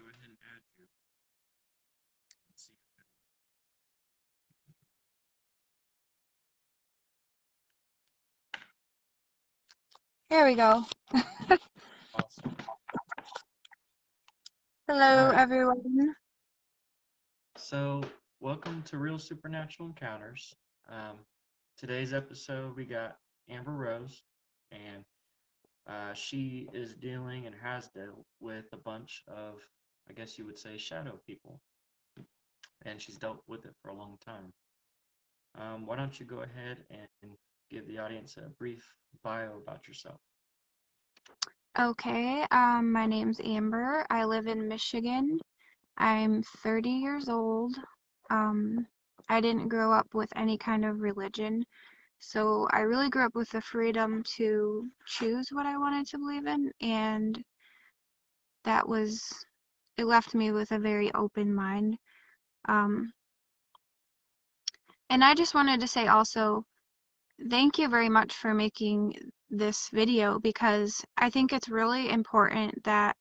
go ahead and add you. Let's see. There we go. Awesome. All Hello, right. everyone. So, welcome to Real Supernatural Encounters. Um, Today's episode, we got Amber Rose, and she is dealing and has dealt with a bunch of, I guess you would say, shadow people, and she's dealt with it for a long time. Why don't you go ahead and give the audience a brief bio about yourself? Okay, my name's Amber. I live in Michigan. I'm 30 years old. Um, I didn't grow up with any kind of religion, so I really grew up with the freedom to choose what I wanted to believe in, and that was, it left me with a very open mind. Um, and I just wanted to say also, thank you very much for making this video because I think it's really important that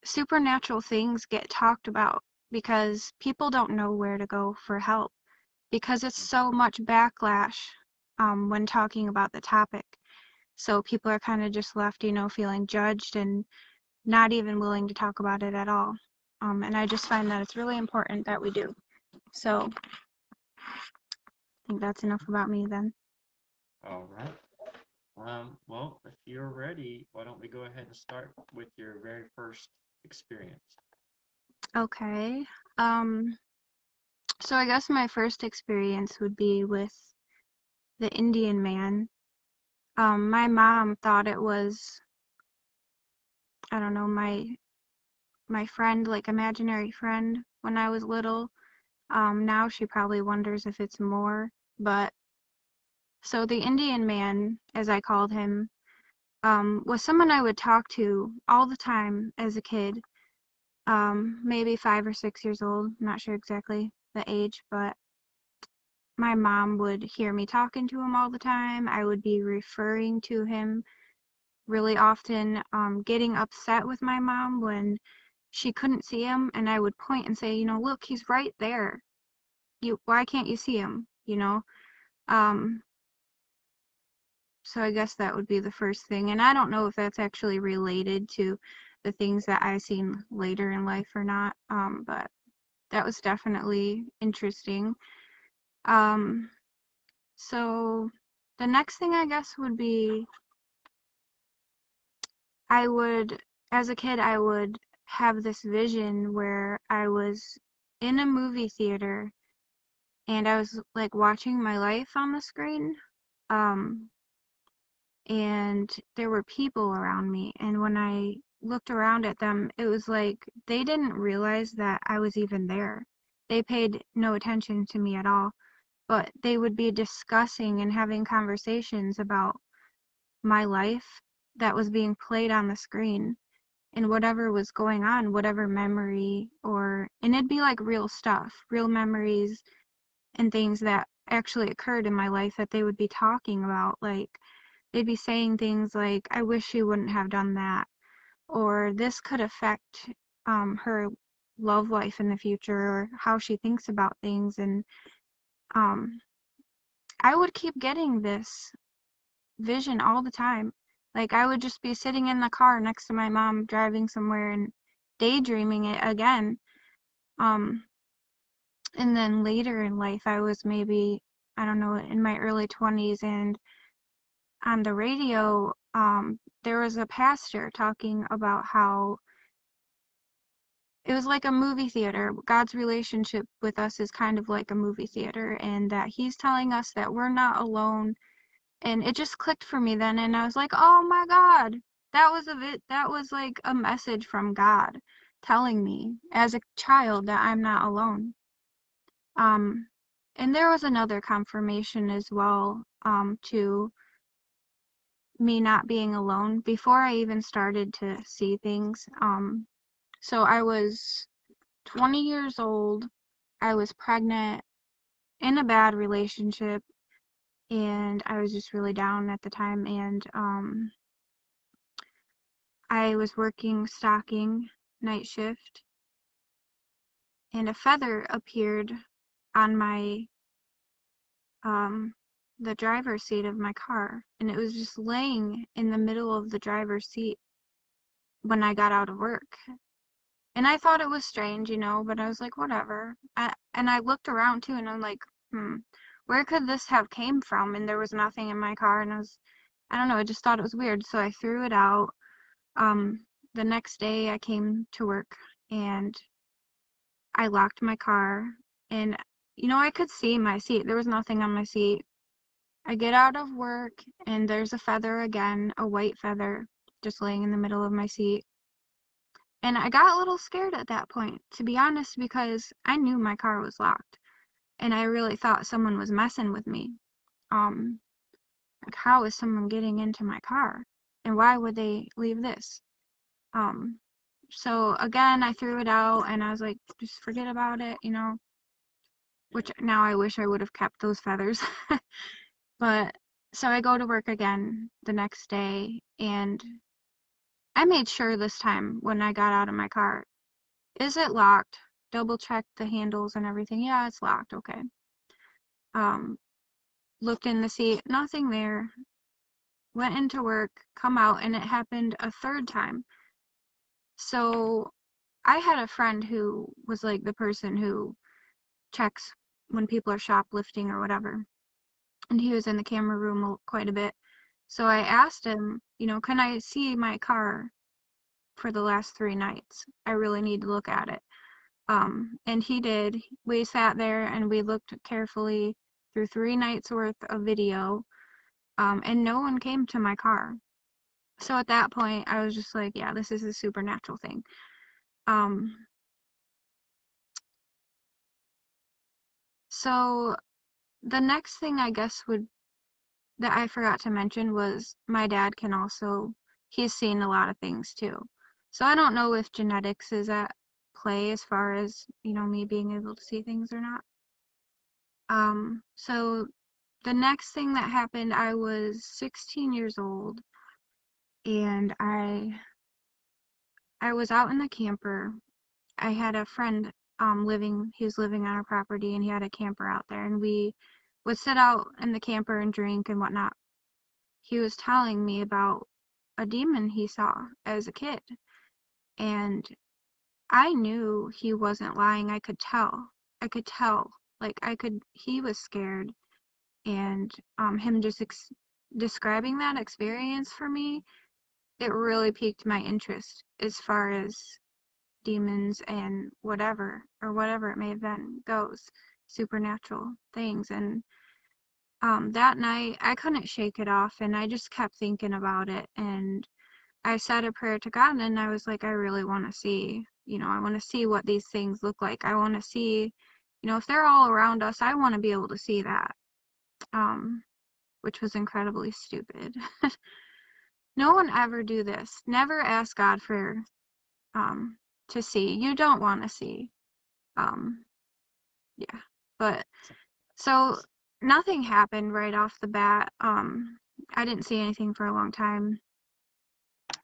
supernatural things get talked about because people don't know where to go for help because it's so much backlash when talking about the topic. So people are kind of just left, feeling judged and not even willing to talk about it at all. And I just find that it's really important that we do. So I think that's enough about me then. All right. Well, if you're ready, why don't we go ahead and start with your very first experience? Okay. Um, so I guess my first experience would be with the Indian man. My mom thought it was, I don't know, my friend, like imaginary friend when I was little. Now she probably wonders if it's more. But so the Indian man, as I called him, was someone I would talk to all the time as a kid. Maybe 5 or 6 years old. I'm not sure exactly the age, but my mom would hear me talking to him all the time. I would be referring to him really often, getting upset with my mom when she couldn't see him, and I would point and say, look, he's right there. Why can't you see him? Um, so I guess that would be the first thing. And I don't know if that's actually related to the things that I seen later in life or not. But that was definitely interesting. Um, so the next thing I guess would be I would, as a kid, I would have this vision where I was in a movie theater and I was like watching my life on the screen. Um, and there were people around me. And when I looked around at them, it was like they didn't realize that I was even there. They paid no attention to me at all, but they would be discussing and having conversations about my life that was being played on the screen and whatever was going on, whatever memory and it'd be like real stuff, real memories and things that actually occurred in my life that they would be talking about. Like, they'd be saying things like, I wish you wouldn't have done that, or this could affect her love life in the future, or how she thinks about things. And um, I would keep getting this vision all the time. Like, I would just be sitting in the car next to my mom driving somewhere and daydreaming it again. Um, and then later in life, I was maybe, I don't know, in my early 20s, and on the radio, there was a pastor talking about how it was like a movie theater. God's relationship with us is kind of like a movie theater, and that He's telling us that we're not alone. And it just clicked for me then, and I was like, "Oh my God, that was like a message from God telling me as a child that I'm not alone." Um, and there was another confirmation as well, to me not being alone before I even started to see things. So I was 20 years old. I was pregnant in a bad relationship, and I was just really down at the time. And I was working stocking, night shift, and a feather appeared on my the driver's seat of my car, and it was just laying in the middle of the driver's seat when I got out of work. And I thought it was strange, but I was like, whatever. And I looked around too, and I'm like, where could this have came from? And there was nothing in my car, and I don't know, I just thought it was weird, so I threw it out. The next day I came to work, and I locked my car, and, I could see my seat. There was nothing on my seat. I get out of work, and there's a feather again, a white feather, just laying in the middle of my seat. And I got a little scared at that point, to be honest, because I knew my car was locked, and I really thought someone was messing with me. Like, how is someone getting into my car? And why would they leave this? So again, I threw it out, and I was like, just forget about it, which now I wish I would have kept those feathers. But so I go to work again the next day, and I made sure this time when I got out of my car, is it locked? Double checked the handles and everything. Yeah, it's locked. Okay. Looked in the seat, nothing there. Went into work, come out, and it happened a third time. So I had a friend who was like the person who checks when people are shoplifting or whatever. And he was in the camera room quite a bit. So I asked him, can I see my car for the last 3 nights? I really need to look at it. And he did. We sat there and we looked carefully through 3 nights worth of video, and no one came to my car. So at that point, I was just like, yeah, this is a supernatural thing. So the next thing I guess that I forgot to mention was my dad he's seen a lot of things too. So I don't know if genetics is at play as far as, me being able to see things or not. So the next thing that happened, I was 16 years old, and I was out in the camper. I had a friend he was living on our property, and he had a camper out there, and we would sit out in the camper and drink and whatnot. He was telling me about a demon he saw as a kid, and I knew he wasn't lying. I could tell. Like, he was scared, and him just describing that experience for me, it really piqued my interest as far as demons and whatever it may have been goes, supernatural things. And that night I couldn't shake it off, and I just kept thinking about it, and I said a prayer to God, and I was like, I really want to see, I want to see what these things look like. I want to see, if they're all around us, I want to be able to see that. Which was incredibly stupid. No one ever do this. Never ask God for to see. You don't want to see. Yeah. But so nothing happened right off the bat. I didn't see anything for a long time.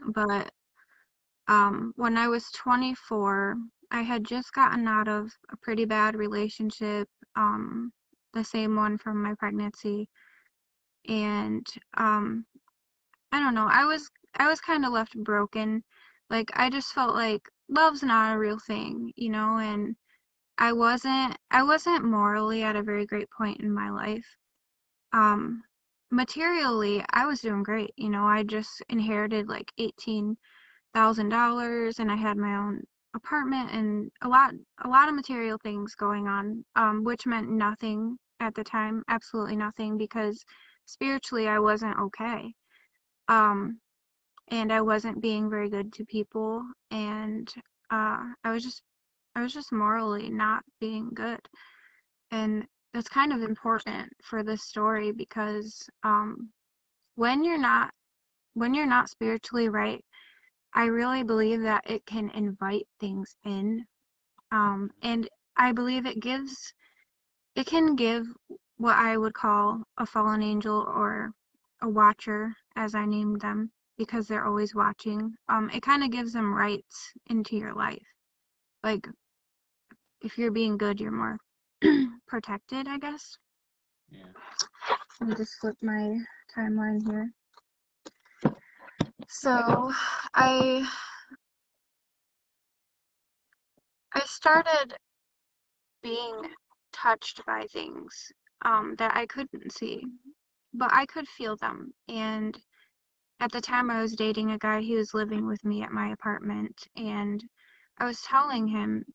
But when I was 24, I had just gotten out of a pretty bad relationship, the same one from my pregnancy. And I don't know, I was kind of left broken. Like, I just felt like love's not a real thing, and I wasn't morally at a very great point in my life. Materially, I was doing great. I just inherited like $18,000, and I had my own apartment and a lot of material things going on, which meant nothing at the time, absolutely nothing, because spiritually I wasn't okay. And I wasn't being very good to people, and I was just morally not being good. And that's kind of important for this story, because when you're not spiritually right, I really believe that it can invite things in, and I believe it can give what I would call a fallen angel, or a watcher, as I named them, because they're always watching. It kind of gives them rights into your life. Like, if you're being good, you're more protected, I guess. Yeah. Let me just flip my timeline here. So, I started being touched by things that I couldn't see, but I could feel them. And at the time, I was dating a guy. He was living with me at my apartment, and I was telling him,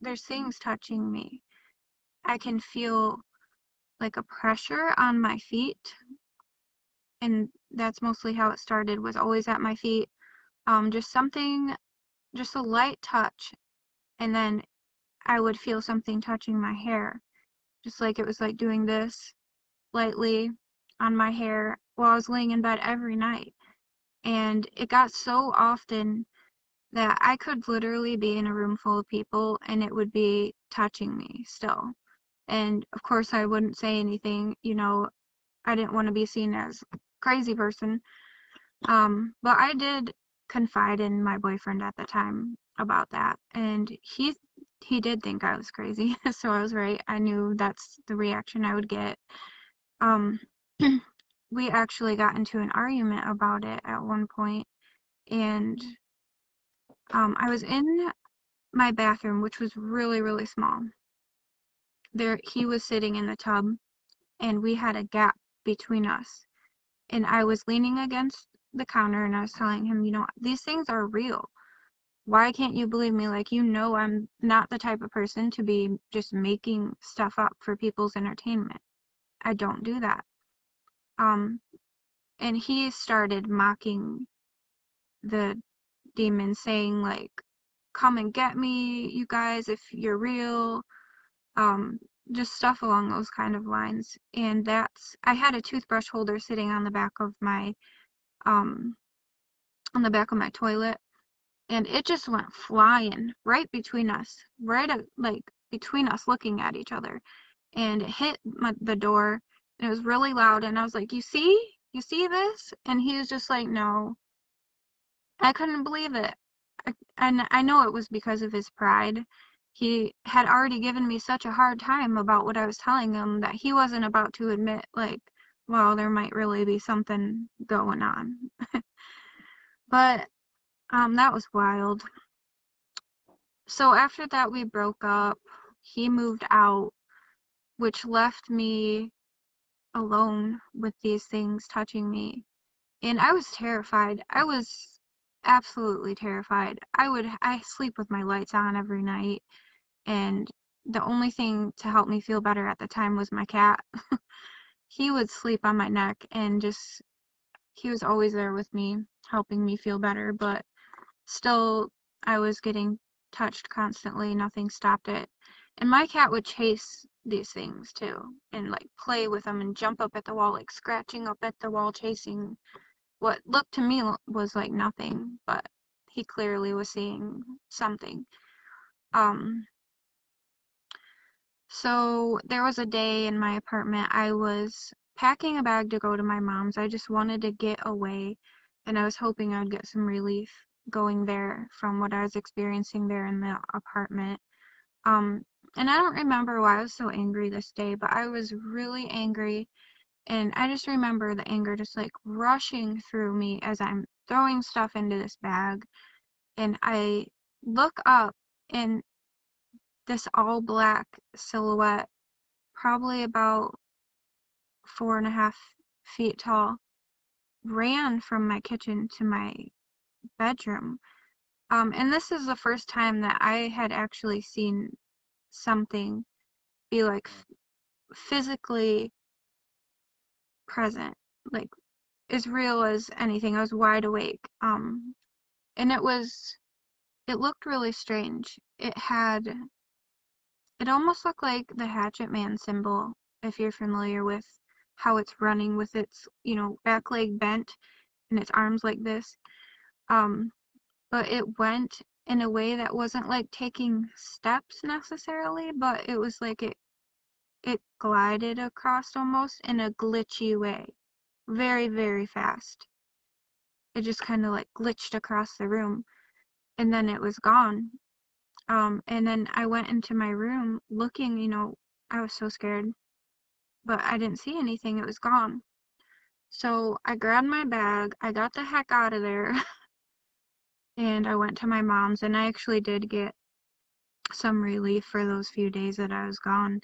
there's things touching me. I can feel like a pressure on my feet, and that's mostly how it started, was always at my feet. Just something, just a light touch, and then I would feel something touching my hair, just like it was like doing this lightly on my hair while I was laying in bed every night. And it got so often that I could literally be in a room full of people and it would be touching me still. And of course, I wouldn't say anything, I didn't want to be seen as a crazy person. But I did confide in my boyfriend at the time about that, and he did think I was crazy, so I was right. I knew that's the reaction I would get. Um, we actually got into an argument about it at one point, and I was in my bathroom, which was really, really small. There, he was sitting in the tub, and we had a gap between us. And I was leaning against the counter, and I was telling him, these things are real. Why can't you believe me? Like, I'm not the type of person to be just making stuff up for people's entertainment. I don't do that. And he started mocking the demon, saying, like, come and get me, you guys, if you're real. Just stuff along those kind of lines. And I had a toothbrush holder sitting on the back of my, toilet, and it just went flying right between us, like between us, looking at each other, and it hit the door, and it was really loud, and I was like, you see this? And he was just like, no. I couldn't believe it. And I know it was because of his pride. He had already given me such a hard time about what I was telling him that he wasn't about to admit, like, well, there might really be something going on. But that was wild. So after that, we broke up. He moved out, which left me alone with these things touching me. And I was terrified. I was absolutely terrified. I sleep with my lights on every night, and the only thing to help me feel better at the time was my cat. He would sleep on my neck, and he was always there with me, helping me feel better, but still, I was getting touched constantly. Nothing stopped it. And my cat would chase these things too, and like play with them and jump up at the wall, like scratching up at the wall, chasing what looked to me was like nothing, but he clearly was seeing something. So there was a day in my apartment, I was packing a bag to go to my mom's. I just wanted to get away, and I was hoping I'd get some relief going there from what I was experiencing there in the apartment. And I don't remember why I was so angry this day, but I was really angry, and I just remember the anger just like rushing through me as I'm throwing stuff into this bag, and I look up, and this all black silhouette, probably about 4.5 feet tall, ran from my kitchen to my bedroom. And this is the first time that I had actually seen something be like physically present, like as real as anything. I was wide awake. And it looked really strange. It almost looked like the Hatchet Man symbol, if you're familiar with how it's running with its, back leg bent and its arms like this. But it went in a way that wasn't like taking steps necessarily, but it was like it glided across almost in a glitchy way. Very, very fast. it just kind of like glitched across the room, and then it was gone. And then I went into my room looking, I was so scared, but I didn't see anything. It was gone. So I grabbed my bag, I got the heck out of there, and I went to my mom's, and I actually did get some relief for those few days that I was gone.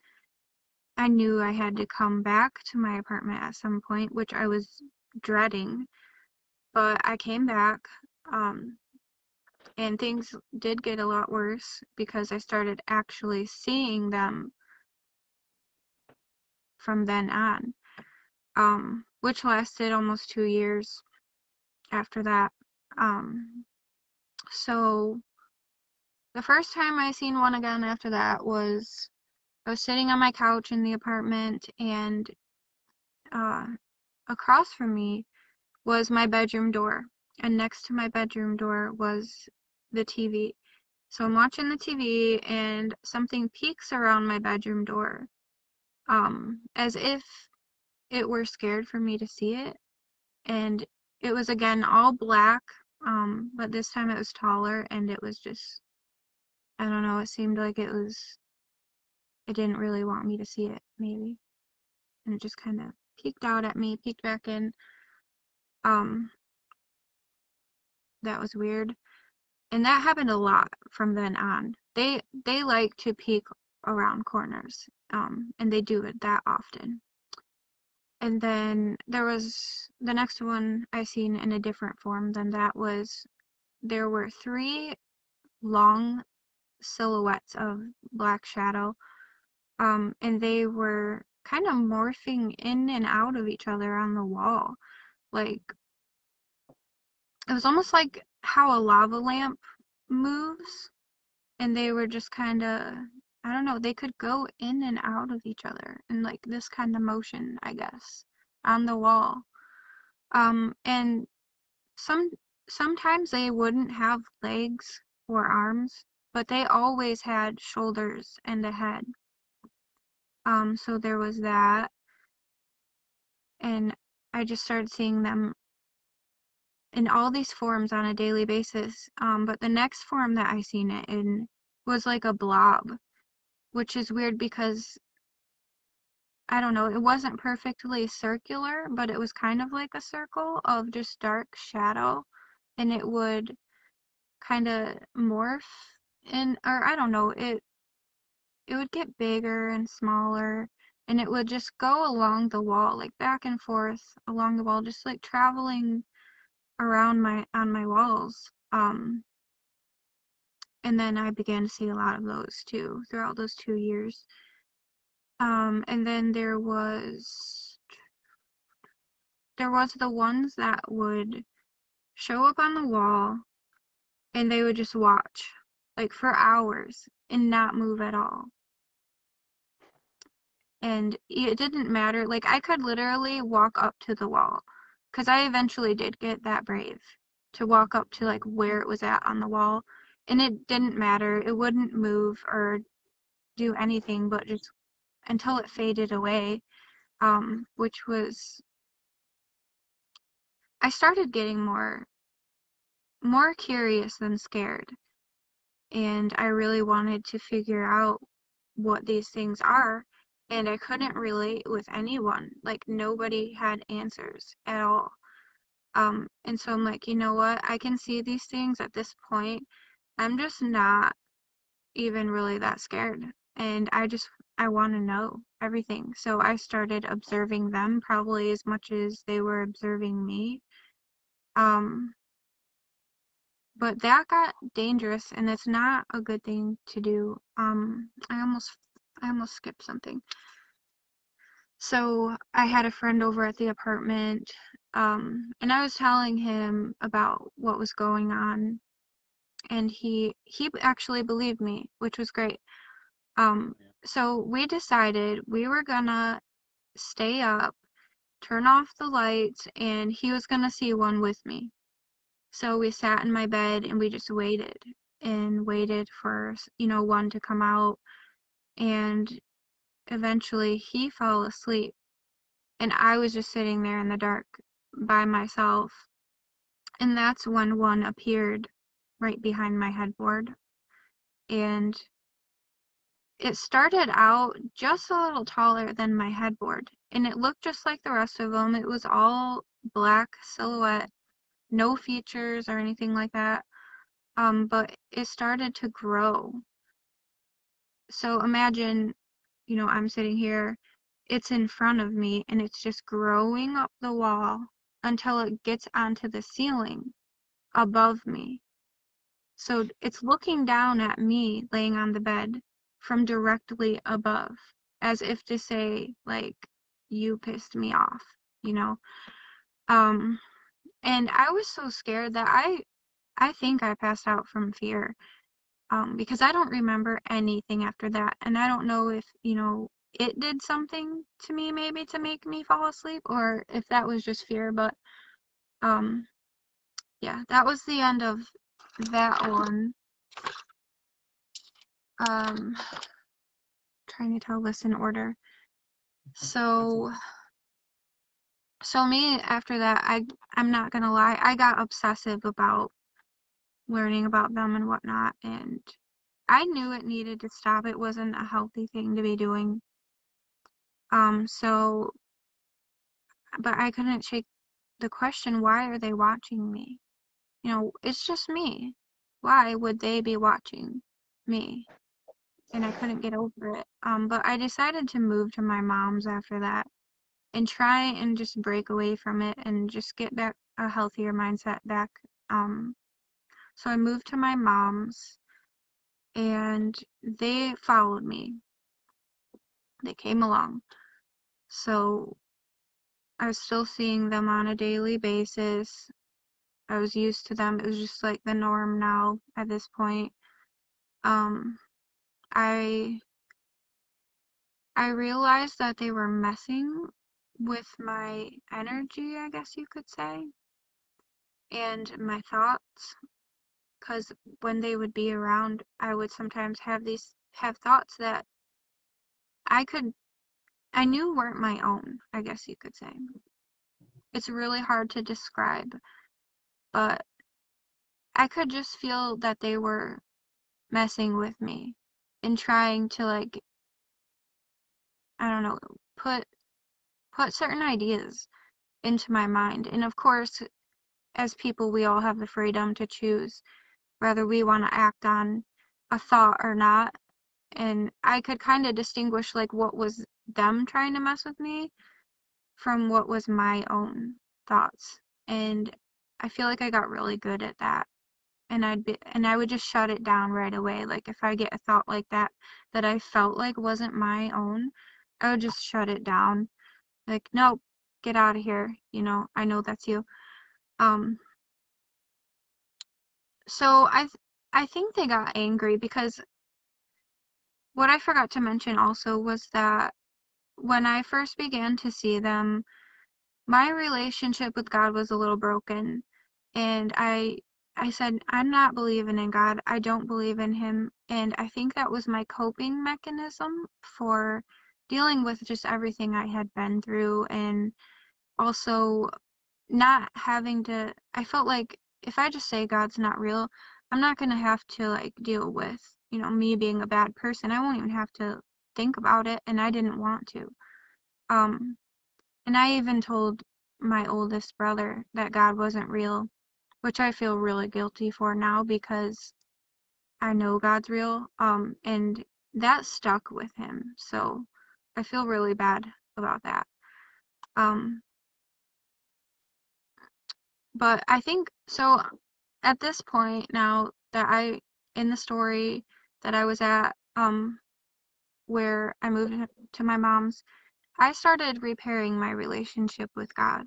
I knew I had to come back to my apartment at some point, which I was dreading, but I came back, and things did get a lot worse because I started actually seeing them from then on, which lasted almost 2 years after that. So the first time I seen one again after that was I was sitting on my couch in the apartment, and across from me was my bedroom door, and next to my bedroom door was the TV. So I'm watching the TV, and something peeks around my bedroom door, as if it were scared for me to see it. And it was again all black, but this time it was taller, and it was just, I don't know, it seemed like it didn't really want me to see it, maybe. And it just kind of peeked out at me, peeked back in. Um, that was weird. And that happened a lot from then on. They like to peek around corners, and they do it that often. And then there was the next one I seen in a different form than that was there were three long silhouettes of black shadow, and they were kind of morphing in and out of each other on the wall. Like, it was almost like how a lava lamp moves, and they were just kind of, I don't know, they could go in and out of each other in like this kind of motion, I guess, on the wall. And sometimes they wouldn't have legs or arms, but they always had shoulders and a head. So there was that, and I just started seeing them in all these forms on a daily basis. But the next form that I seen it in was like a blob, which is weird because I don't know, it wasn't perfectly circular, but it was kind of like a circle of just dark shadow, and it would kind of morph in, or I don't know, it would get bigger and smaller, and it would just go along the wall, like back and forth along the wall, just like traveling around on my walls. And then I began to see a lot of those too throughout those 2 years. And then there was the ones that would show up on the wall, and they would just watch like for hours and not move at all. And it didn't matter, like I could literally walk up to the wall, because I eventually did get that brave to walk up to like where it was at on the wall, and it didn't matter, it wouldn't move or do anything but just until it faded away, which was, I started getting more curious than scared, and I really wanted to figure out what these things are, and I couldn't relate with anyone. Like, nobody had answers at all. And so I'm like, you know what? I can see these things at this point. I'm just not even really that scared. And I want to know everything. So I started observing them probably as much as they were observing me. Um, but that got dangerous, and it's not a good thing to do. I almost skipped something. So I had a friend over at the apartment, and I was telling him about what was going on, and he actually believed me, which was great. So we decided we were gonna stay up, turn off the lights, and he was gonna see one with me. So we sat in my bed and we just waited and waited for, one to come out, and eventually he fell asleep, and I was just sitting there in the dark by myself, And that's when one appeared right behind my headboard. And it started out just a little taller than my headboard. And it looked just like the rest of them. It was all black silhouette, no features or anything like that. But it started to grow. So imagine, I'm sitting here, it's in front of me, and it's just growing up the wall until it gets onto the ceiling above me. So it's looking down at me laying on the bed from directly above, as if to say, like, you pissed me off, you know? Um, and I was so scared that I think I passed out from fear. Because I don't remember anything after that. And I don't know if, it did something to me maybe to make me fall asleep or if that was just fear. But um, yeah, that was the end of that one. Trying to tell this in order. So me after that, I'm not gonna lie, I got obsessive about learning about them and whatnot, and I knew it needed to stop. It wasn't a healthy thing to be doing. So but I couldn't shake the question, why are they watching me? It's just me. Why would they be watching me? And I couldn't get over it. But I decided to move to my mom's after that and try and just break away from it and just get back a healthier mindset back. So I moved to my mom's and they followed me. They came along. So I was still seeing them on a daily basis. I was used to them. It was just like the norm now at this point. Um, I I realized that they were messing with my energy, I guess you could say, and my thoughts. Because when they would be around, I would sometimes have thoughts that I could I knew weren't my own, I guess you could say. It's really hard to describe, but I could just feel that they were messing with me and trying to, like, I don't know, put certain ideas into my mind. And of course, as people, we all have the freedom to choose whether we want to act on a thought or not. And I could kind of distinguish like what was them trying to mess with me from what was my own thoughts. And I feel like I got really good at that. And I would just shut it down right away. Like if I get a thought like that that I felt like wasn't my own, I would just shut it down. Like, nope, get out of here. I know that's you. Um, so I think they got angry because what I forgot to mention also was that when I first began to see them, my relationship with God was a little broken. And I said, I'm not believing in God. I don't believe in him. And I think that was my coping mechanism for dealing with just everything I had been through, and also not having to, I felt like if I just say God's not real, I'm not going to have to like deal with, me being a bad person. I won't even have to think about it, and I didn't want to. Um, and I even told my oldest brother that God wasn't real, which I feel really guilty for now because I know God's real. And that stuck with him. So I feel really bad about that. Um, but I think so at this point now that in the story that I was at, where I moved to my mom's, I started repairing my relationship with God.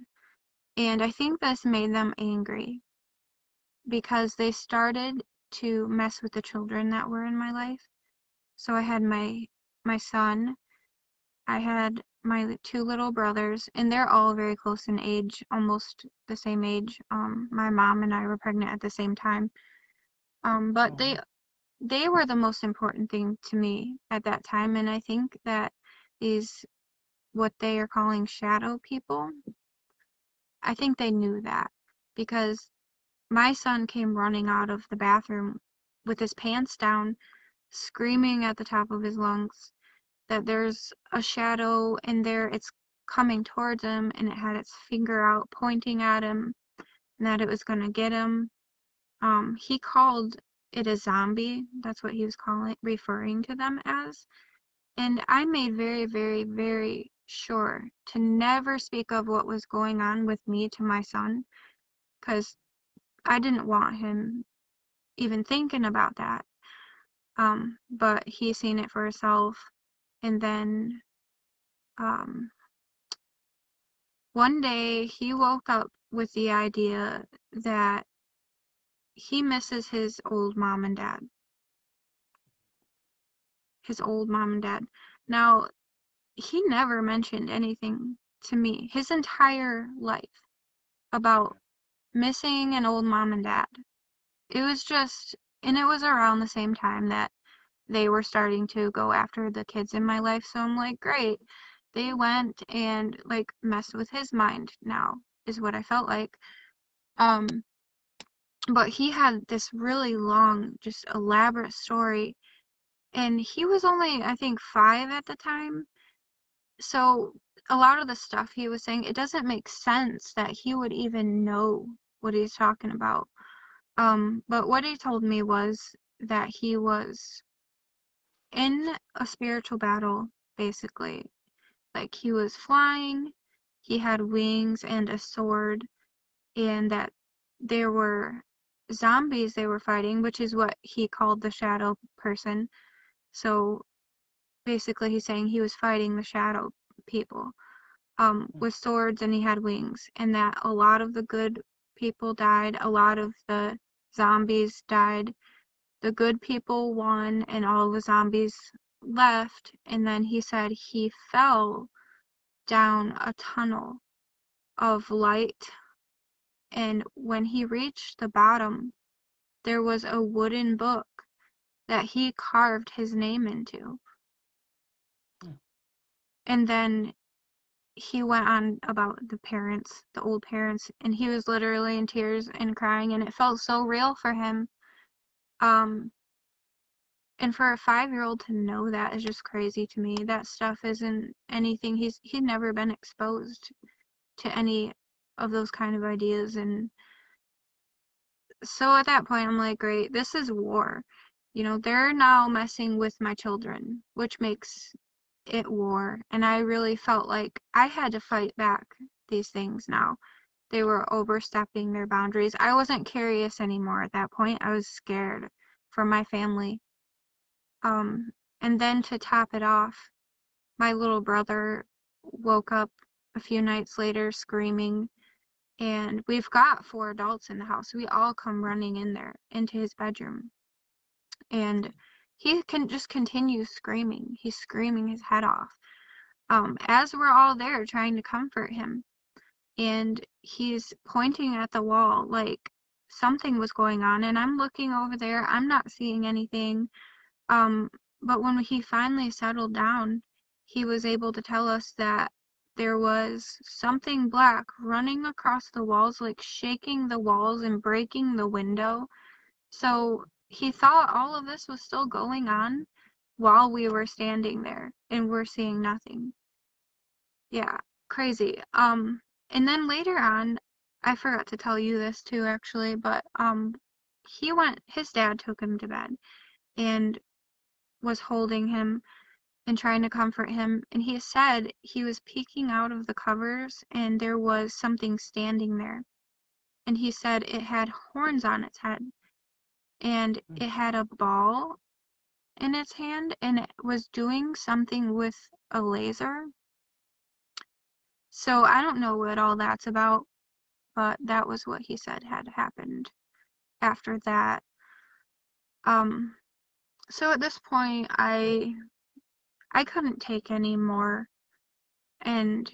And I think this made them angry because they started to mess with the children that were in my life. So I had my son, I had my two little brothers, and they're all very close in age, almost the same age. My mom and I were pregnant at the same time. But they were the most important thing to me at that time, and I think that these what they are calling shadow people, I think they knew that because my son came running out of the bathroom with his pants down, screaming at the top of his lungs that there's a shadow in there, it's coming towards him, and it had its finger out pointing at him, and that it was going to get him. He called it a zombie. That's what he was referring to them as. And I made very, very, very sure to never speak of what was going on with me to my son, because I didn't want him even thinking about that. But he seen it for himself. And then one day he woke up with the idea that he misses his old mom and dad. His old mom and dad. Now, he never mentioned anything to me his entire life about missing an old mom and dad. It was just, and it was around the same time that they were starting to go after the kids in my life. So I'm like, great. They went and like messed with his mind now, is what I felt like. But he had this really long, just elaborate story. And he was only, I think, 5 at the time. So a lot of the stuff he was saying, it doesn't make sense that he would even know what he's talking about. But what he told me was that he was in a spiritual battle, basically. Like he was flying, he had wings and a sword, and that there were zombies they were fighting, which is what he called the shadow person. So basically he's saying he was fighting the shadow people with swords, and he had wings, and that a lot of the good people died, a lot of the zombies died, the good people won, and all the zombies left. And then he said he fell down a tunnel of light, and when he reached the bottom, there was a wooden book that he carved his name into. And then he went on about the old parents, and he was literally in tears and crying, and it felt so real for him. And for a 5-year-old to know that is just crazy to me. That stuff isn't anything. He's never been exposed to any of those kind of ideas. And so at that point, I'm like, great, this is war. You know, they're now messing with my children, which makes it war. And I really felt like I had to fight back these things now. They were overstepping their boundaries. I wasn't curious anymore at that point. I was scared for my family. And then to top it off, my little brother woke up a few nights later screaming, and we've got 4 adults in the house. We all come running in there into his bedroom, and he can just continue screaming. He's screaming his head off. As we're all there trying to comfort him, and he's pointing at the wall like something was going on, and I'm looking over there. I'm not seeing anything. But when he finally settled down, he was able to tell us that there was something black running across the walls, like shaking the walls and breaking the window. So he thought all of this was still going on while we were standing there and we're seeing nothing. Yeah, crazy. And then later on, I forgot to tell you this too, actually, but his dad took him to bed and was holding him and trying to comfort him, and he said he was peeking out of the covers and there was something standing there, and he said it had horns on its head, and it had a ball in its hand, and it was doing something with a laser. So I don't know what all that's about, but that was what he said had happened after that. So at this point, I couldn't take any more, and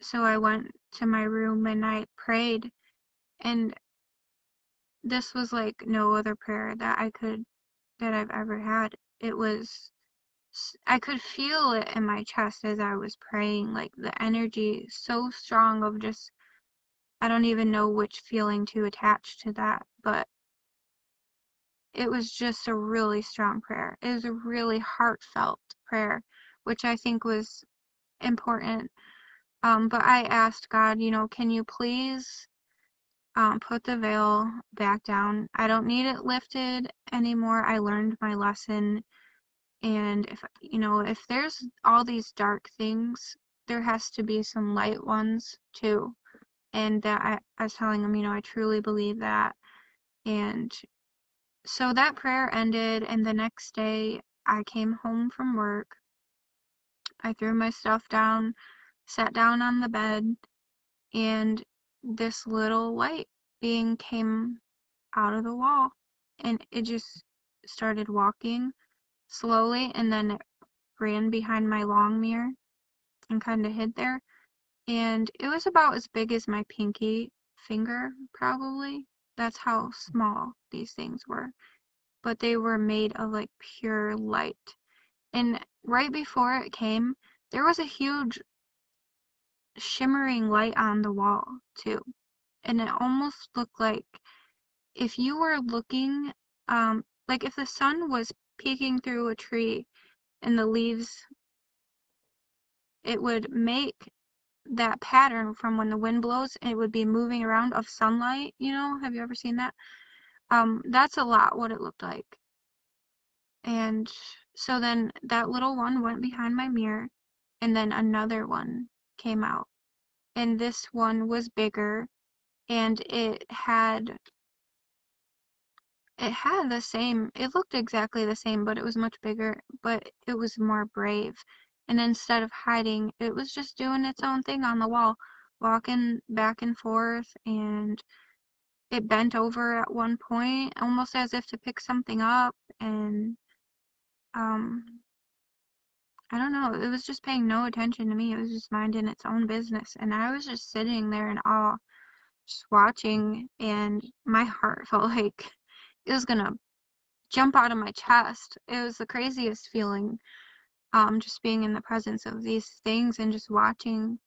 so I went to my room and I prayed, and this was like no other prayer that I've ever had. I could feel it in my chest as I was praying, like the energy so strong of just I don't even know which feeling to attach to that, but it was just a really strong prayer. It was a really heartfelt prayer, which I think was important. But I asked God, can you please put the veil back down? I don't need it lifted anymore. I learned my lesson. And if there's all these dark things, there has to be some light ones too. And that I was telling him, I truly believe that. And so that prayer ended, and the next day I came home from work. I threw my stuff down, sat down on the bed, and this little light being came out of the wall, and it just started walking slowly, and then it ran behind my long mirror and kind of hid there. And it was about as big as my pinky finger, probably. That's how small these things were. But they were made of like pure light. And right before it came, there was a huge shimmering light on the wall, too. And it almost looked like if you were looking, like if the sun was peeking through a tree and the leaves, it would make that pattern from when the wind blows, it would be moving around of sunlight, have you ever seen that? That's a lot what it looked like. And so then that little one went behind my mirror, and then another one came out, and this one was bigger, and it looked exactly the same, but it was much bigger, but it was more brave. And instead of hiding, it was just doing its own thing on the wall, walking back and forth, and it bent over at one point, almost as if to pick something up, and um, I don't know, it was just paying no attention to me. It was just minding its own business, and I was just sitting there in awe, just watching, and my heart felt like it was gonna jump out of my chest. It was the craziest feeling, just being in the presence of these things and just watching,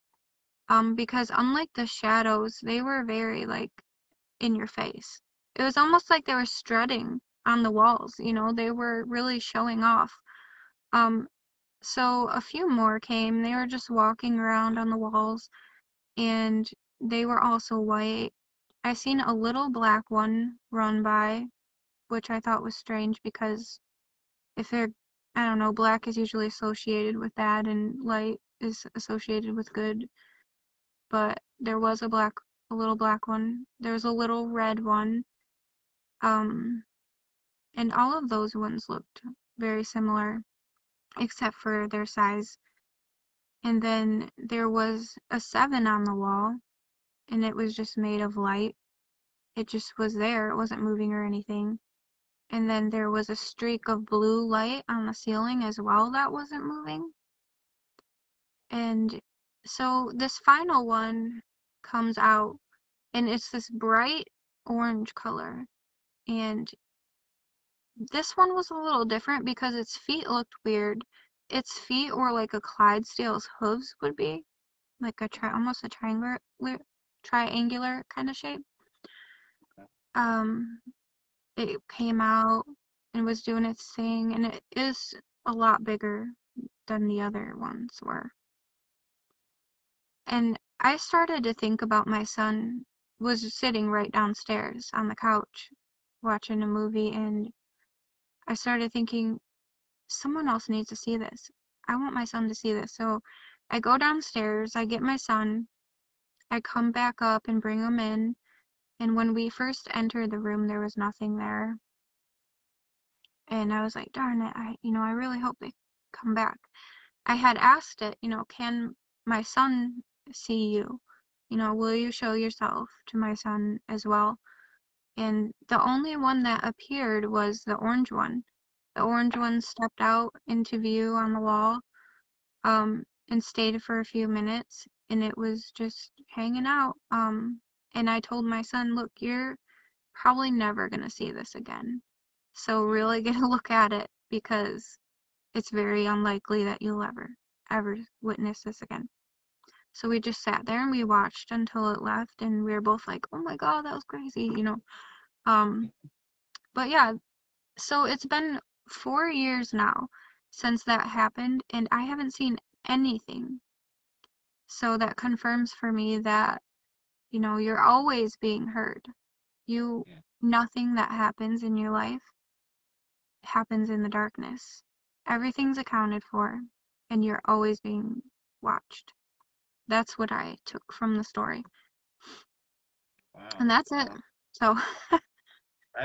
because unlike the shadows, they were very, like, in your face. It was almost like they were strutting on the walls, they were really showing off. So a few more came. They were just walking around on the walls, and they were also white. I seen a little black one run by, which I thought was strange because if they're, I don't know, black is usually associated with that and light is associated with good. But there was a little black one. There was a little red one. Um, and all of those ones looked very similar, except for their size. And then there was a 7 on the wall, and it was just made of light. It just was there. It wasn't moving or anything. And then there was a streak of blue light on the ceiling as well that wasn't moving. And so this final one comes out, and it's this bright orange color. And this one was a little different because its feet looked weird. Its feet were like a Clydesdale's hooves would be, like almost a triangular kind of shape. Um, it came out and was doing its thing, and it is a lot bigger than the other ones were. And I started to think about my son was sitting right downstairs on the couch watching a movie, and I started thinking, someone else needs to see this. I want my son to see this. So I go downstairs, I get my son, I come back up and bring him in, and when we first entered the room, there was nothing there. And I was like, darn it, I really hope they come back. I had asked it, can my son see you? Will you show yourself to my son as well? And the only one that appeared was the orange one. The orange one stepped out into view on the wall, and stayed for a few minutes, and it was just hanging out. And I told my son, look, you're probably never gonna see this again. So really get a look at it because it's very unlikely that you'll ever witness this again. So we just sat there and we watched until it left, and we were both like, "Oh my God, that was crazy," you know. Um, but yeah, so it's been 4 years now since that happened, and I haven't seen anything. So that confirms for me that, you're always being heard. You, Yeah. nothing that happens in your life happens in the darkness. Everything's accounted for, and you're always being watched. That's what I took from the story. Wow. And that's it. So,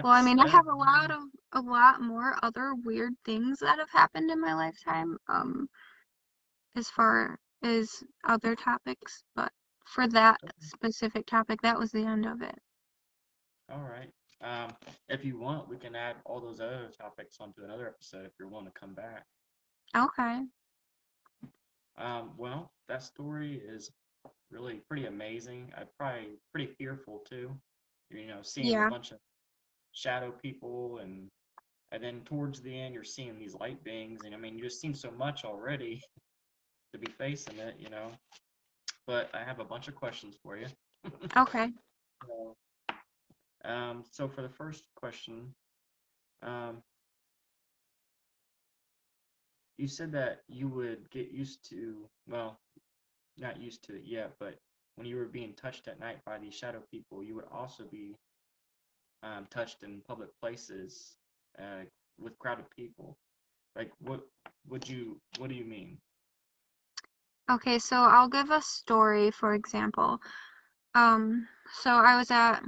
well, I That's mean, I that is have a lot more other weird things that have happened in my lifetime, as far as other topics, but for that specific topic, that was the end of it. all right. If you want, we can add all those other topics onto another episode if you're willing to come back. Okay. Well, that story is really pretty amazing. I probably pretty fearful too. Seeing a Yeah. bunch of shadow people, and then towards the end you're seeing these light beings, and I mean you just seen so much already to be facing it. But I have a bunch of questions for you. Okay. So, so for the first question, um, you said that you would get used to, well, not used to it yet, but when you were being touched at night by these shadow people, you would also be touched in public places uh, with crowded people. Like, what do you mean? Okay, so I'll give a story, for example. So I was at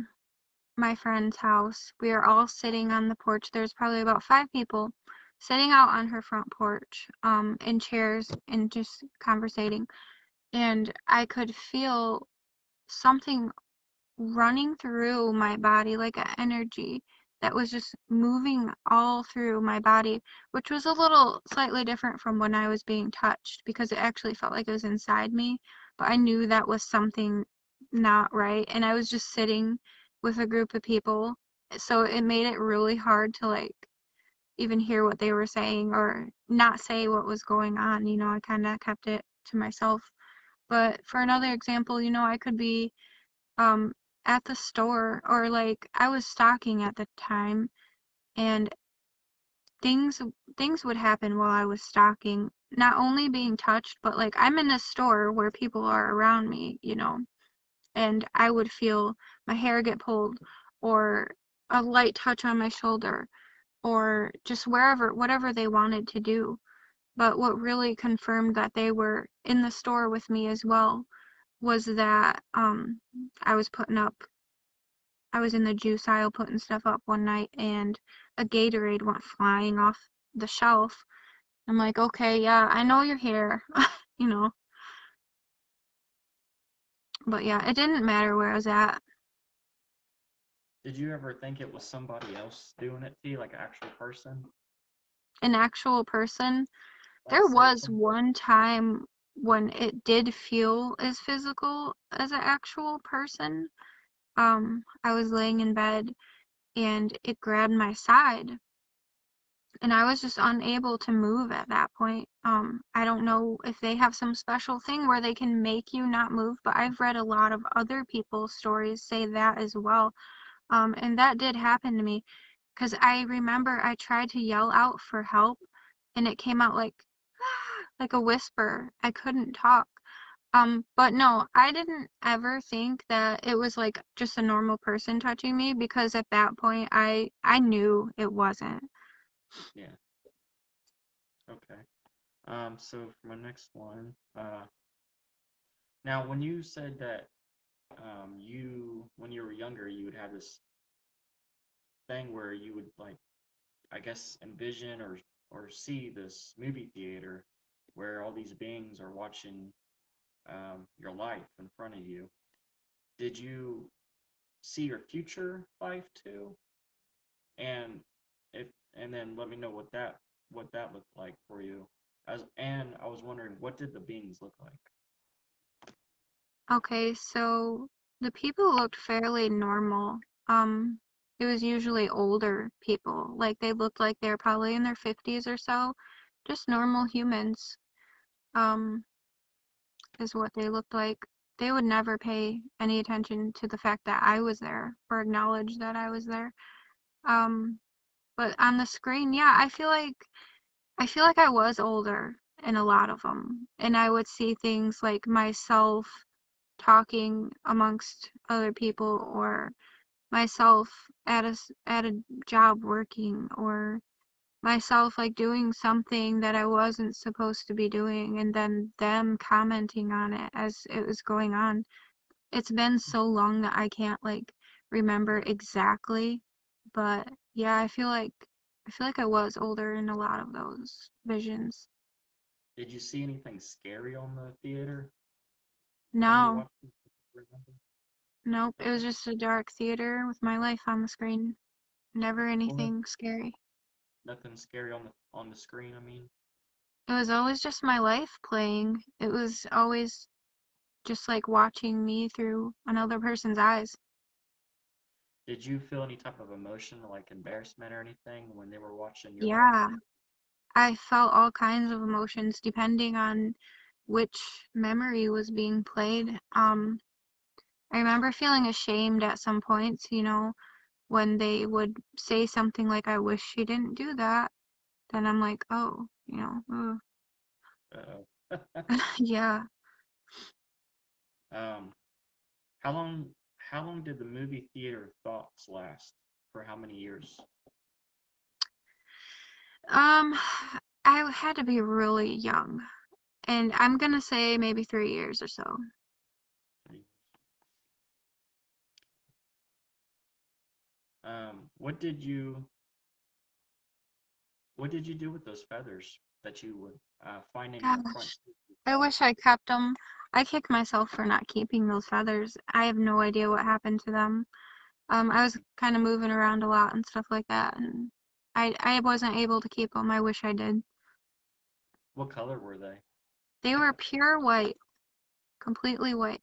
my friend's house. We were all sitting on the porch. There's probably about 5 people sitting out on her front porch, in chairs and just conversating. And I could feel something running through my body, like an energy that was just moving all through my body, which was a little slightly different from when I was being touched because it actually felt like it was inside me. But I knew that was something not right. And I was just sitting with a group of people. So it made it really hard to like even hear what they were saying or not say what was going on. I kind of kept it to myself. But for another example, I could be um at the store, or like I was stocking at the time, and things things would happen while I was stocking, not only being touched, but like I'm in a store where people are around me, and I would feel my hair get pulled, or a light touch on my shoulder, or just wherever, whatever they wanted to do. But what really confirmed that they were in the store with me as well was that I was putting up I was in the juice aisle putting stuff up one night, and a Gatorade went flying off the shelf. I'm like, okay, yeah, I know you're here, you know. But yeah, it didn't matter where I was at. Did you ever think it was somebody else doing it to you, like an actual person? An actual person. There Let's say was some. one time when it did feel as physical as an actual person. I was laying in bed and it grabbed my side, and I was just unable to move at that point. I don't know if they have some special thing where they can make you not move, but I've read a lot of other people's stories say that as well. And that did happen to me, because I remember I tried to yell out for help, and it came out like like a whisper. I couldn't talk. But no, I didn't ever think that it was like just a normal person touching me, because at that point I knew it wasn't. Yeah. Okay. So for my next one, now when you said that when you were younger, you would have this thing where you would like, I guess, envision or see this movie theater where all these beings are watching your life in front of you. Did you see your future life too? And if and then let me know what that looked like for you. And I was wondering, what did the beings look like? Okay, so the people looked fairly normal. Um, it was usually older people. Like they looked like they were probably in their 50s or so, just normal humans. Um, is what they looked like. They would never pay any attention to the fact that I was there or acknowledge that I was there. Um, but on the screen, yeah, I feel like I was older in a lot of them, and I would see things like myself talking amongst other people, or myself at a job working, or myself like doing something that I wasn't supposed to be doing, and then them commenting on it as it was going on. It's been so long that I can't like remember exactly, but yeah, I feel like I was older in a lot of those visions. Did you see anything scary on the theater when you No, watched it? Remember? nope, it was Okay. just a dark theater with my life on the screen. Never Well, anything scary. nothing scary on the screen. I mean, It was always just my life playing. It was always just like watching me through another person's eyes. did you feel any type of emotion, like embarrassment or anything, when they were watching your life? Yeah, I felt all kinds of emotions depending on which memory was being played. I remember feeling ashamed at some points, when they would say something like, I wish she didn't do that. Then I'm like, oh, Uh-oh. yeah. Um, how long did the movie theater thoughts last? For how many years? Um, I had to be really young, and I'm gonna say maybe 3 years or so. What did you do with those feathers that you would find in your front Gosh, seat? I wish I kept them. I kick myself for not keeping those feathers. I have no idea what happened to them. I was kind of moving around a lot and stuff like that, and I wasn't able to keep them. I wish I did. What color were they? They were pure white, completely white.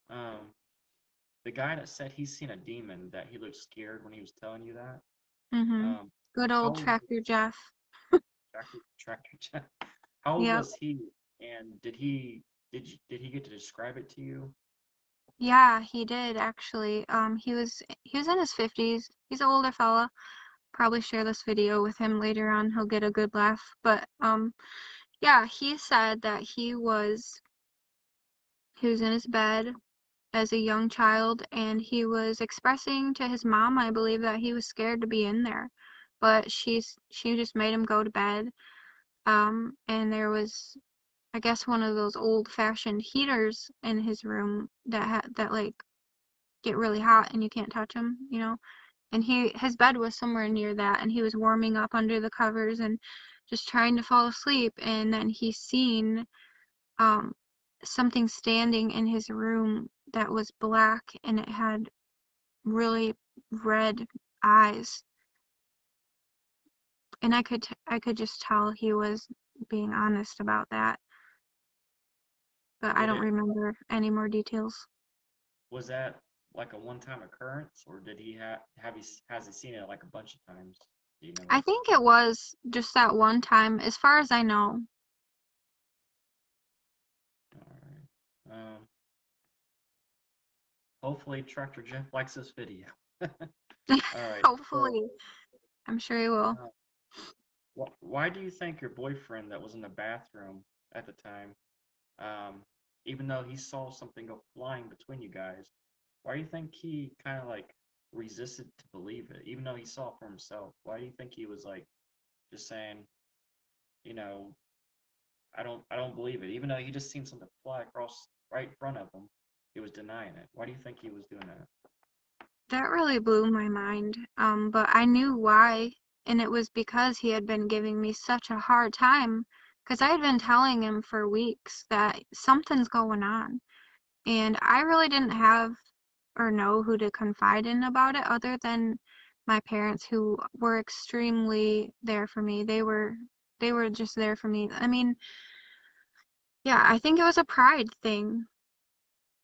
Um, the guy that said he's seen a demon, that he looked scared when he was telling you that. Mhm. Um, Good how old old Tractor Jeff. tractor Jeff? How old Yep. was he? And did he get to describe it to you? Yeah, he did actually. He was in his 50s. He's an older fella. Probably share this video with him later on. He'll get a good laugh. But yeah, he said that he was in his bed as a young child, and he was expressing to his mom, I believe, that he was scared to be in there. But she just made him go to bed. And there was, I guess, one of those old-fashioned heaters in his room that like get really hot and you can't touch them. And his bed was somewhere near that, and he was warming up under the covers and just trying to fall asleep, and then he seen um something standing in his room that was black, and it had really red eyes, and I could just tell he was being honest about that, but I Did don't it remember any more details. was that like a one-time occurrence, or did he has he seen it like a bunch of times? Do you know? I think it was just that one time, as far as I know. All right. Hopefully Tractor Jeff likes this video. All right. So, Hopefully. I'm sure he will. uh, why do you think your boyfriend that was in the bathroom at the time, um, even though he saw something go flying between you guys, why do you think he kind of like resisted to believe it, even though he saw it for himself? Why do you think he was like just saying, you know, I don't believe it, even though he just seen something fly across right in front of him, he was denying it. Why do you think he was doing that? That really blew my mind. But I knew why, and it was because he had been giving me such a hard time, because I had been telling him for weeks that something's going on, and I really didn't have or know who to confide in about it other than my parents, who were extremely there for me. They were just there for me. I mean, yeah, I think it was a pride thing.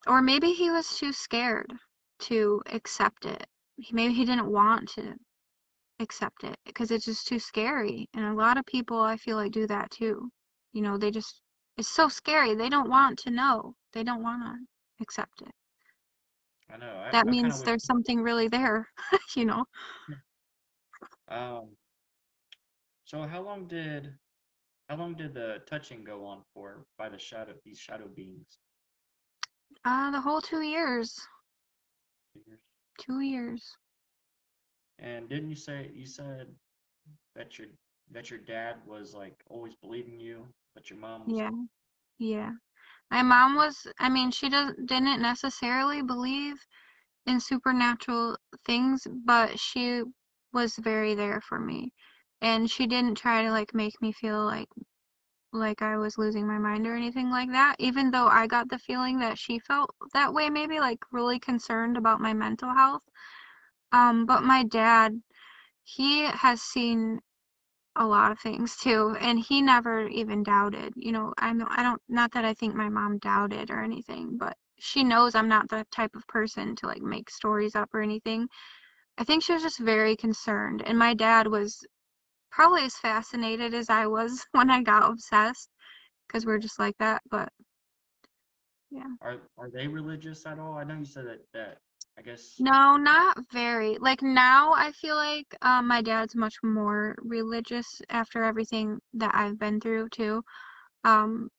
Or maybe he was too scared to accept it. Maybe he didn't want to accept it because it's just too scary. And a lot of people I feel like do that too. You know, they just, it's so scary. They don't want to know. They don't want to accept it. I know. That I kind of means wish. there's something really there, you know. Um. So how long did the touching go on for by these shadow beings? The whole 2 years. Figures. 2 years. And didn't you said that your dad was like always believing you, but your mom was. Yeah, yeah. My mom was, I mean, she didn't necessarily believe in supernatural things, but she was very there for me. And she didn't try to like make me feel like I was losing my mind or anything like that, even though I got the feeling that she felt that way, maybe like really concerned about my mental health. But my dad, he has seen a lot of things too, and he never even doubted. You know, I don't, not that I think my mom doubted or anything, but she knows I'm not the type of person to like make stories up or anything. I think she was just very concerned, and my dad was probably as fascinated as I was when I got obsessed, because we're just like that, but yeah. Are they religious at all? I know you said that I guess. No, not very. Like now I feel like my dad's much more religious after everything that I've been through too. Um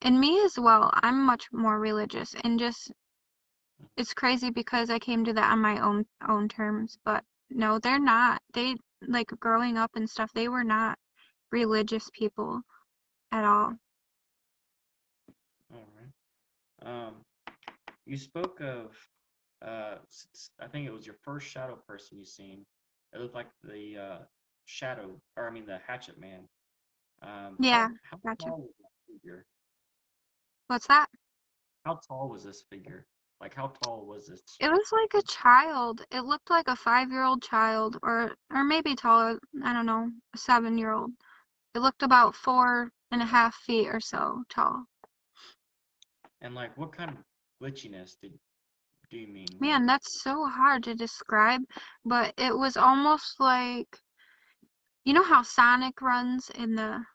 and me as well. I'm much more religious and just it's crazy because I came to that on my own terms, but no, they're not. They like growing up and stuff, they were not religious people at all. All right. You spoke of I think it was your first shadow person you seen. It looked like the shadow, or I mean the Hatchet Man. Yeah, How gotcha. tall was that figure? What's that? How tall was this figure? Like how tall was this? It was like a child. It looked like a 5-year-old child, or maybe taller. I don't know, a 7-year-old. It looked about 4.5 feet or so tall. And like what kind of glitchiness do you mean? Like Man, that's so hard to describe, but it was almost like, you know how Sonic runs in the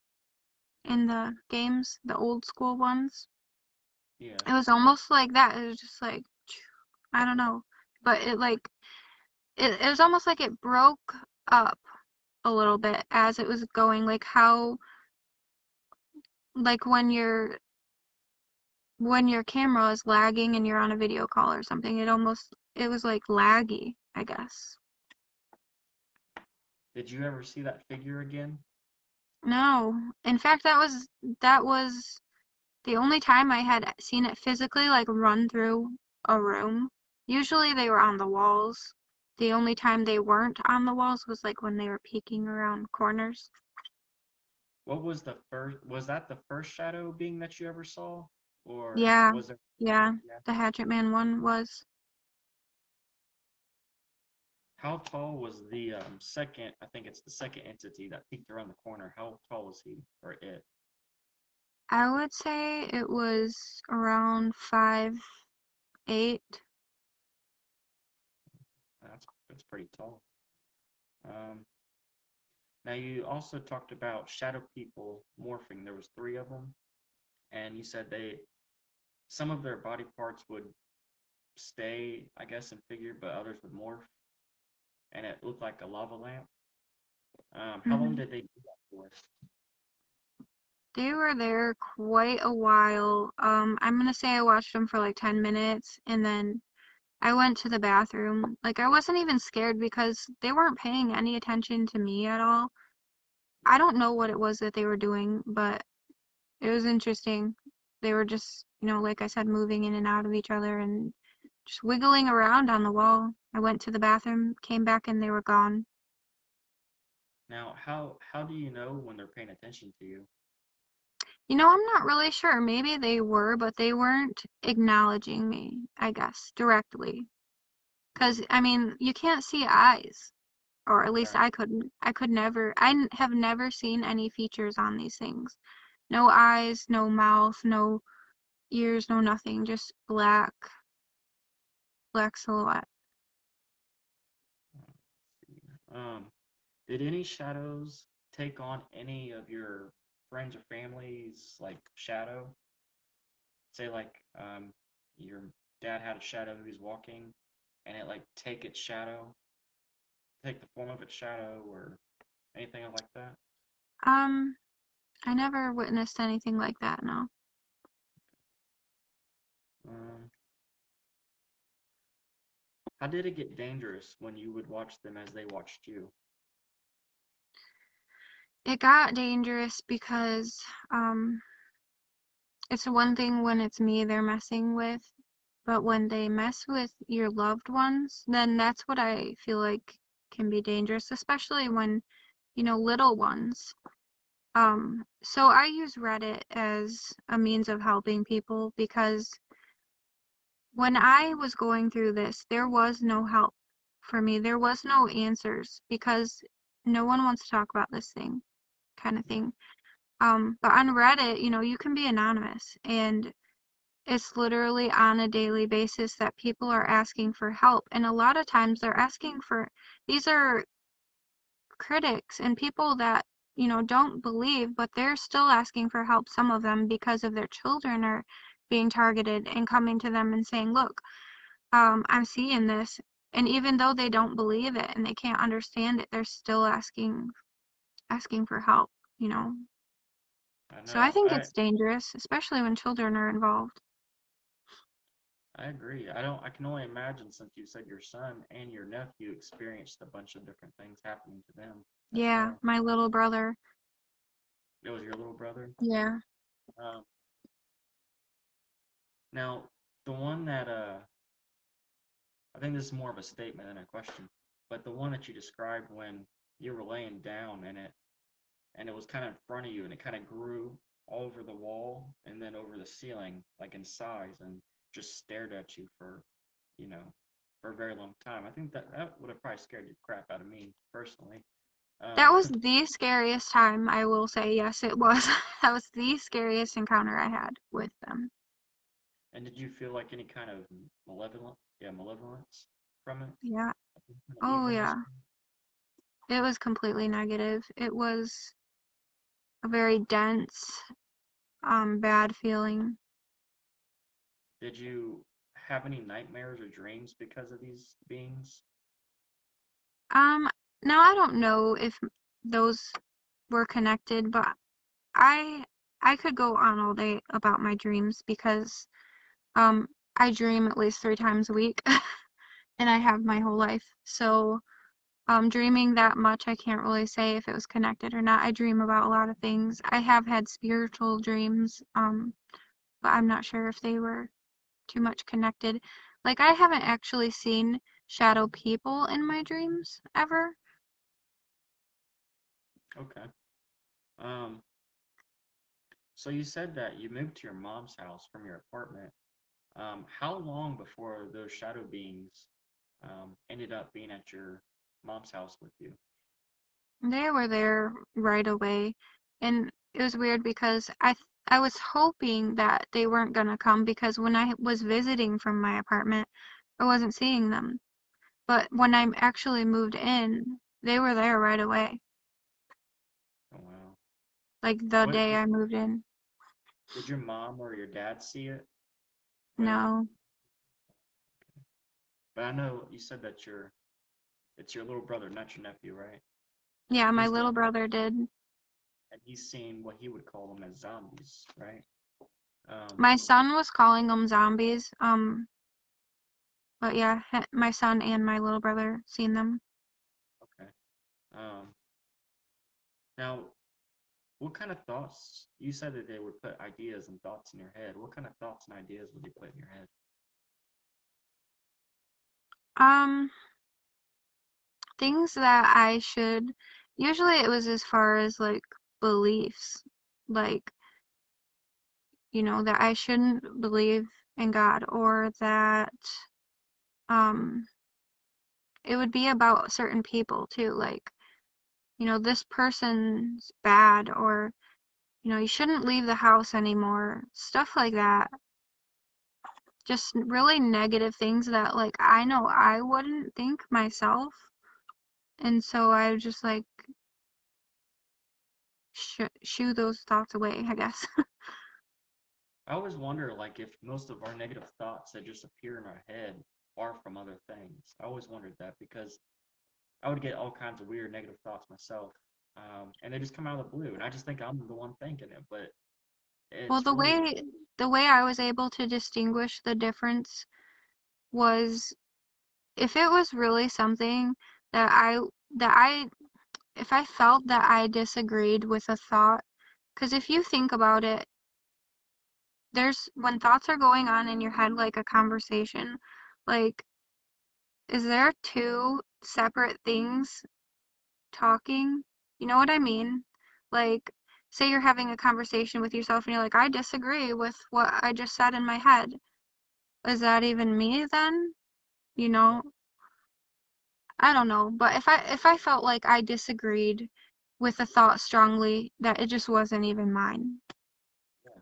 games, the old school ones? yeah. It was almost like that. It was just like, I don't know, but it like it was almost like it broke up a little bit as it was going, like how, like when your camera is lagging and you're on a video call or something, it was like laggy, I guess. Did you ever see that figure again? No, in fact, that was the only time I had seen it physically, like run through a room. Usually they were on the walls. The only time they weren't on the walls was like when they were peeking around corners. What was the first? Was that the first shadow being that you ever saw, or Yeah, was there? yeah, Yeah. the Hatchet Man one was. How tall was the second? I think it's the second entity that peeked around the corner. How tall was he or it? I would say it was around 5'8". That's pretty tall. Um, Now you also talked about shadow people morphing. There was three of them, and you said they some of their body parts would stay, I guess, in figure, but others would morph, and it looked like a lava lamp. How long Hmm. did they do that for? They were there quite a while. I'm gonna say I watched them for like 10 minutes and then I went to the bathroom. Like I wasn't even scared because they weren't paying any attention to me at all. I don't know what it was that they were doing, but it was interesting. They were just, like I said, moving in and out of each other and just wiggling around on the wall. I went to the bathroom, came back, and they were gone. Now, how do you know when they're paying attention to you? I'm not really sure. Maybe they were, but they weren't acknowledging me, I guess, directly. Because, I mean, you can't see eyes, or at least Right. I couldn't. I could never, have never seen any features on these things. No eyes, no mouth, no ears, no nothing, just black silhouette. Um, Did any shadows take on any of your friends or family's like shadow? Say like your dad had a shadow who was walking, and it like take the form of its shadow or anything like that. Um, I never witnessed anything like that, no. Um, how did it get dangerous when you would watch them as they watched you? It got dangerous because it's one thing when it's me they're messing with, but when they mess with your loved ones, then that's what I feel like can be dangerous, especially when, little ones. So I use Reddit as a means of helping people because when I was going through this, there was no help for me. There was no answers because no one wants to talk about this thing, kind of Yeah, thing. But on Reddit, you can be anonymous, and it's literally on a daily basis that people are asking for help. And a lot of times these are critics and people that, don't believe, but they're still asking for help, some of them, because of their children are being targeted and coming to them and saying, look, I'm seeing this. And even though they don't believe it and they can't understand it, they're still asking for help, you know. I So I know. think I it's dangerous, especially when children are involved. I agree. I don't. I can only imagine since you said your son and your nephew experienced a bunch of different things happening to them as Yeah, well. my little brother. It was your little brother. Yeah. Um, now the one that I think this is more of a statement than a question, but the one that you described when you were laying down and it was kind of in front of you and it kind of grew all over the wall and then over the ceiling like in size and just stared at you for you know for a very long time. I think that would have probably scared the crap out of me personally. That Um, was the scariest time, I will say. Yes, it was. That was the scariest encounter I had with them. and did you feel like any kind of malevolence from it? Yeah. Kind of Oh, evilness? yeah. It was completely negative. It was a very dense, bad feeling. Did you have any nightmares or dreams because of these beings? Um, Now I don't know if those were connected, but I I could go on all day about my dreams because um I dream at least 3 times a week and I have my whole life. So dreaming that much, I can't really say if it was connected or not. I dream about a lot of things. I have had spiritual dreams, but I'm not sure if they were too much connected. Like, I haven't actually seen shadow people in my dreams ever. Okay. Um, so you said that you moved to your mom's house from your apartment. How long before those shadow beings ended up being at your mom's house with you? They were there right away, and it was weird because I was hoping that they weren't gonna come because when I was visiting from my apartment, I wasn't seeing them. But when I actually moved in, they were there right away. Oh wow. Like the What day I moved in. did your mom or your dad see it when? No. But I know you said that it's your little brother, not your nephew, right? Yeah, my He's the little one, brother did. and he's seen what he would call them as zombies, right? Um, My son was calling them zombies. But yeah, my son and my little brother seen them. okay. Um, now, what kind of thoughts? You said that they would put ideas and thoughts in your head. What kind of thoughts and ideas would they put in your head? Um, Things that I should, usually it was as far as like beliefs, like, that I shouldn't believe in God, or that um it would be about certain people too, like, this person's bad, or you shouldn't leave the house anymore, stuff like that. Just really negative things that, like, I know I wouldn't think myself. And so I would just like shoo those thoughts away, I guess. I always wonder, like, if most of our negative thoughts that just appear in our head are from other things. I always wondered that because I would get all kinds of weird negative thoughts myself, and they just come out of the blue, and I just think I'm the one thinking it, but Well, it's really the way I was able to distinguish the difference was if it was really something that I if I felt that I disagreed with a thought, because if you think about it, there's when thoughts are going on in your head like a conversation, like is there two separate things talking? You know what I mean? Like say you're having a conversation with yourself and you're like, I disagree with what I just said in my head. Is that even me then? You yeah, know, I don't know, but if I felt like I disagreed with a thought strongly, that it just wasn't even mine. yeah.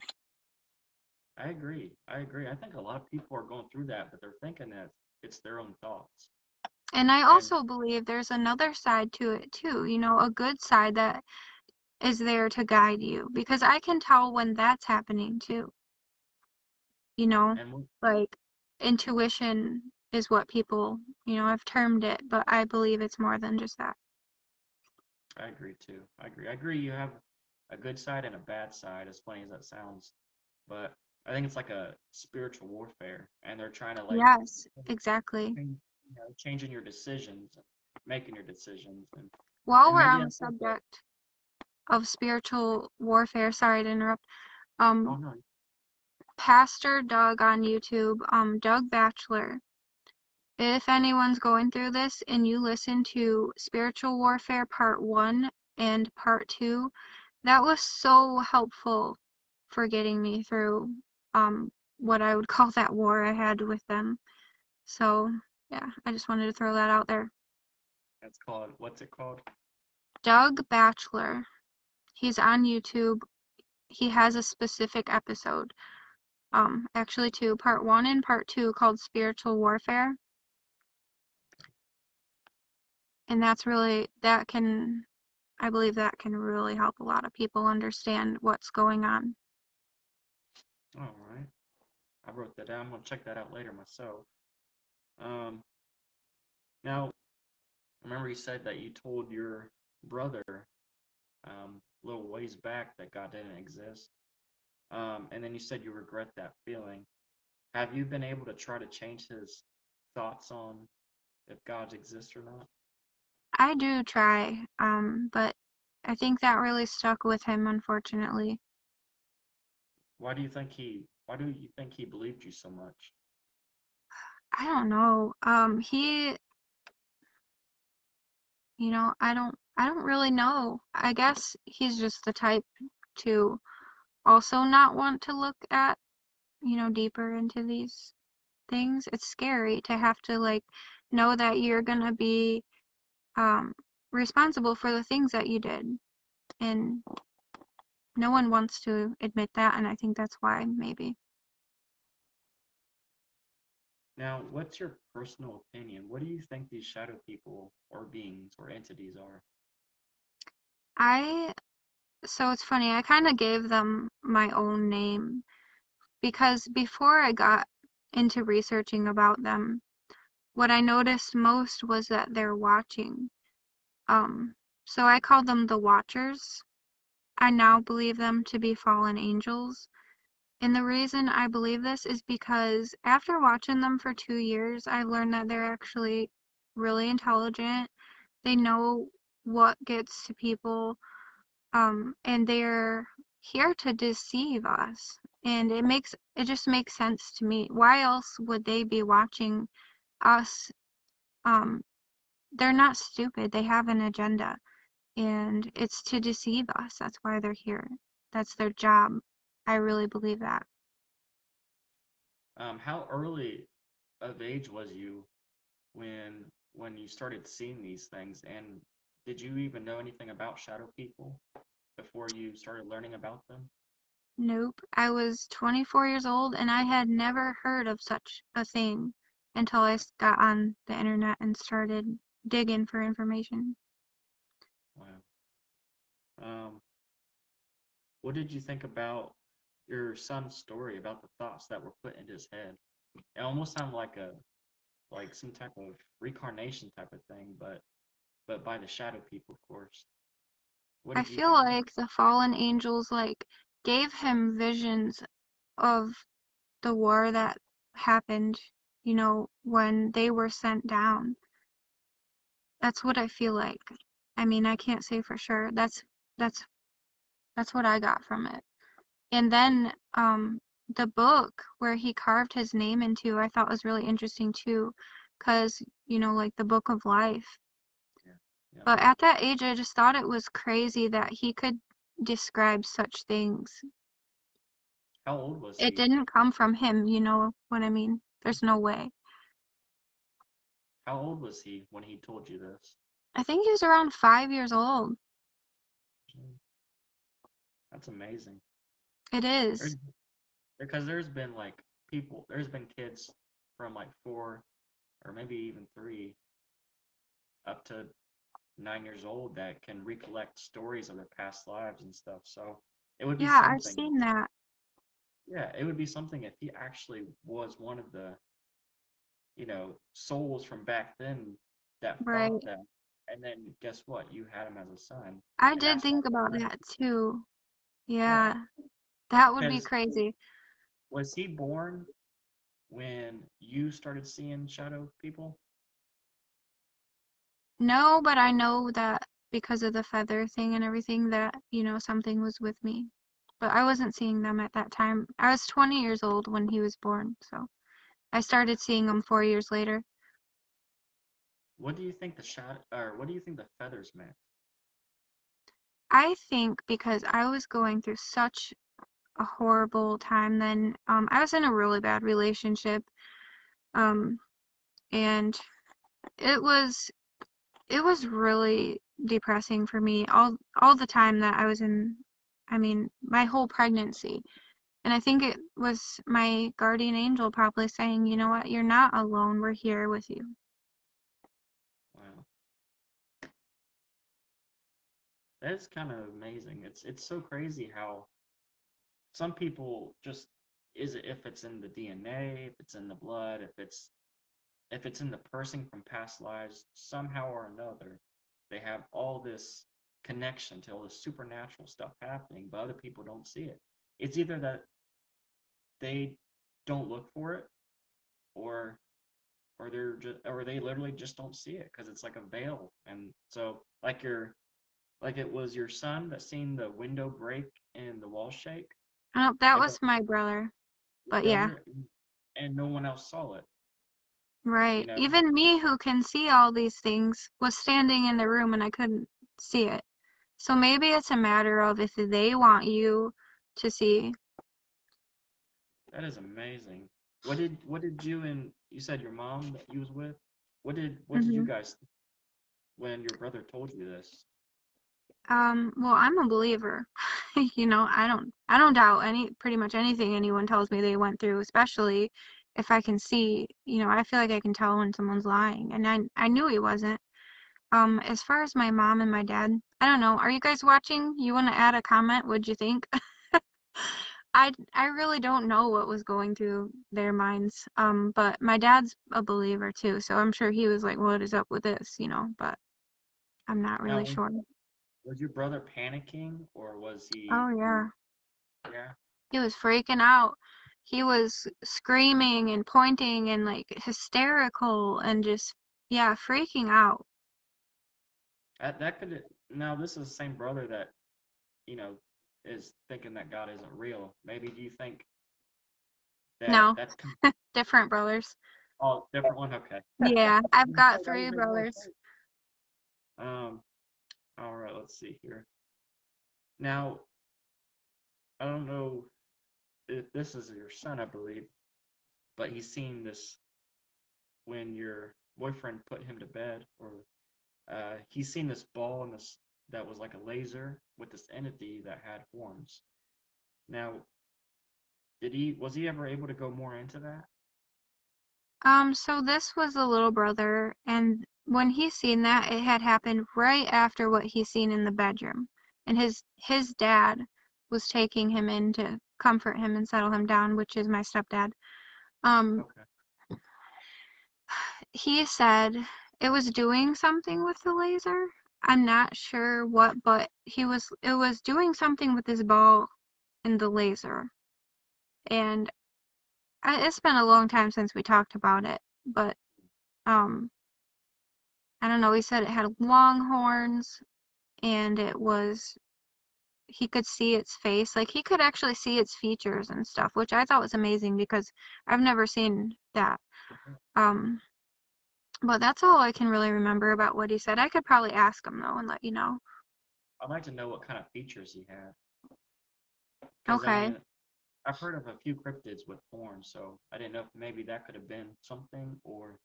I agree. I agree. I think a lot of people are going through that, but they're thinking that it's their own thoughts. And I And also believe there's another side to it too, you know, a good side that is there to guide you because I can tell when that's happening too, you know, and we- like intuition is what people, you know, have termed it, but I believe it's more than just that. I agree too. I agree. I agree. You have a good side and a bad side, as funny as that sounds. But I think it's like a spiritual warfare, and they're trying to like Yes, exactly. changing your decisions, making your decisions, While and we're maybe on I the think that. subject of spiritual warfare, sorry to interrupt, Oh um, no. Pastor Doug on YouTube, Doug Batchelor. If anyone's going through this and you listen to Spiritual Warfare Part 1 and Part 2, that was so helpful for getting me through what I would call that war I had with them. So, yeah, I just wanted to throw that out there. That's called, what's it called? Doug Batchelor. He's on YouTube. He has a specific episode. Actually two, Part 1 and Part 2 called Spiritual Warfare. And that's really I believe that can really help a lot of people understand what's going on. All right. I wrote that down. I'm gonna check that out later myself. Um, Now, I remember you said that you told your brother a little ways back that God didn't exist. And then you said you regret that feeling. Have you been able to try to change his thoughts on if God exists or not? I do try, but I think that really stuck with him, unfortunately. Why do you think he believed you so much? I don't know. I don't really know. I guess he's just the type to also not want to look at, deeper into these things. It's scary to have to like know that you're gonna be um responsible for the things that you did. And no one wants to admit that, and I think that's why maybe. Now, what's your personal opinion? What do you think these shadow people or beings or entities are? I So it's funny, I kind of gave them my own name because before I got into researching about them, what I noticed most was that they're watching. Um, so I called them the Watchers. I now believe them to be fallen angels. And the reason I believe this is because after watching them for 2 years, I learned that they're actually really intelligent. They know what gets to people, and they're here to deceive us. And it just makes sense to me. Why else would they be watching us? Um, they're not stupid. They have an agenda, and it's to deceive us. That's why they're here. That's their job. I really believe that. How early of age was you when you started seeing these things, and did you even know anything about shadow people before you started learning about them? Nope. I was 24 years old and I had never heard of such a thing until got on the internet and started. digging for information. Wow. Um, what did you think about your son's story about the thoughts that were put into his head? It almost sounded like some type of reincarnation type of thing, but by the shadow people, of course. What I did you feel think about like the fallen angels like gave him visions of the war that happened, when they were sent down. That's what I feel like. I mean, I can't say for sure. That's that's what I got from it. And then the book where he carved his name into, I thought was really interesting too, because, like the book of life. it? Yeah. Yeah. But at that age, I just thought it was crazy that he could describe such things. How old was It he? didn't come from him, you know what I mean? There's no way. How old was he when he told you this? I think he was around 5 years old. Mm, that's amazing. It There's is. because there's been kids from like 4 or maybe even 3 up to 9 years old that can recollect stories of their past lives and stuff. So it would be Yeah, I've something. seen that. Yeah, it would be something if he actually was one of the, souls from back then that Right. thought that. And then guess what? You had him as a son. I And did that's why think about that too. yeah. Yeah, that would be Because crazy. was he born when you started seeing shadow people? No, but I know that because of the feather thing and everything that, something was with me. But I wasn't seeing them at that time. I was 20 years old when he was born, so I started seeing them 4 years later. What do you think the shadow or what do you think the feathers meant? I think because I was going through such a horrible time then, I was in a really bad relationship, um, and it was it was really depressing for me all the time that I was in, I mean, my whole pregnancy. And I think it was my guardian angel probably saying, you know what, you're not alone, we're here with you. Wow. That is kind of amazing. It's so crazy how some people just is it if it's in the DNA, if it's in the blood, if it's in the person from past lives, somehow or another, they have all this connection to all this supernatural stuff happening, but other people don't see it. It's either that they don't look for it, or or they literally just don't see it because it's like a veil. And so like it was your son that seen the window break and the wall shake, Oh, that like a was my brother. But yeah, brother, and no one else saw it. You right. know, Even me who can see all these things was standing in the room and I couldn't see it. So maybe it's a matter of if they want you to see. that is amazing. What did you said your mom that you was with? What did you hmm guys when your brother told you this? Well, I'm a believer. I don't doubt pretty much anything anyone tells me they went through, especially if I can see, I feel like I can tell when someone's lying, and I knew he wasn't. As far as my mom and my dad, I don't know. Are you guys watching? You want to add a comment? What'd you think? I really don't know what was going through their minds. But my dad's a believer too, so I'm sure he was like, "What is up with this?" But I'm not Now, really sure. was your brother panicking or was Oh he? yeah. Yeah, He was freaking out. He was screaming and pointing and like hysterical and just, yeah, freaking out. that could now this is the same brother that you know is thinking that God isn't real. Maybe do you think that No, that's different brothers. oh different one? Okay, Yeah, I've got that would three make more brothers. sense. Um, all right, let's see here. Now, I don't know if this is your son, I believe, but he's seen this when your boyfriend put him to bed, or he's seen this ball and this that was like a laser with this entity that had horns. Now, was he ever able to go more into that? So this was a little brother, and when he seen that, it had happened right after what he seen in the bedroom. And his dad was taking him in to comfort him and settle him down, which is my stepdad. Um, Okay. he said it was doing something with the laser. I'm not sure what, but it was doing something with his ball in the laser. And it's been a long time since we talked about it, but um, I don't know. He said it had long horns, and he could see its face. Like, he could actually see its features and stuff, which I thought was amazing because I've never seen that. Um, but that's all I can really remember about what he said. I could probably ask him, though, and let you know. I'd like to know what kind of features he had, because I Okay. mean, I've heard of a few cryptids with horns, so I didn't know if maybe that could have been something, or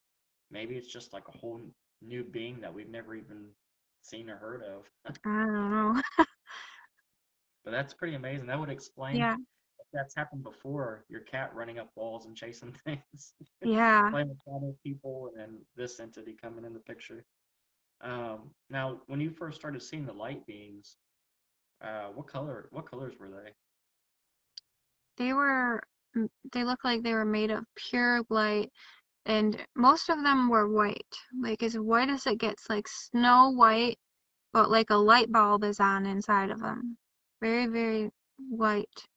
maybe it's just like a whole new being that we've never even seen or heard of. I don't know. But that's pretty amazing. That would explain Yeah. if that's happened before, your cat running up walls and chasing things, Yeah. playing with shadow people, and then this entity coming in the picture. Now, when you first started seeing the light beings, what colors were they? They were, they looked like they were made of pure light, and most of them were white. Like, as white as it gets, like snow white, but like a light bulb is on inside of them. Very, very white.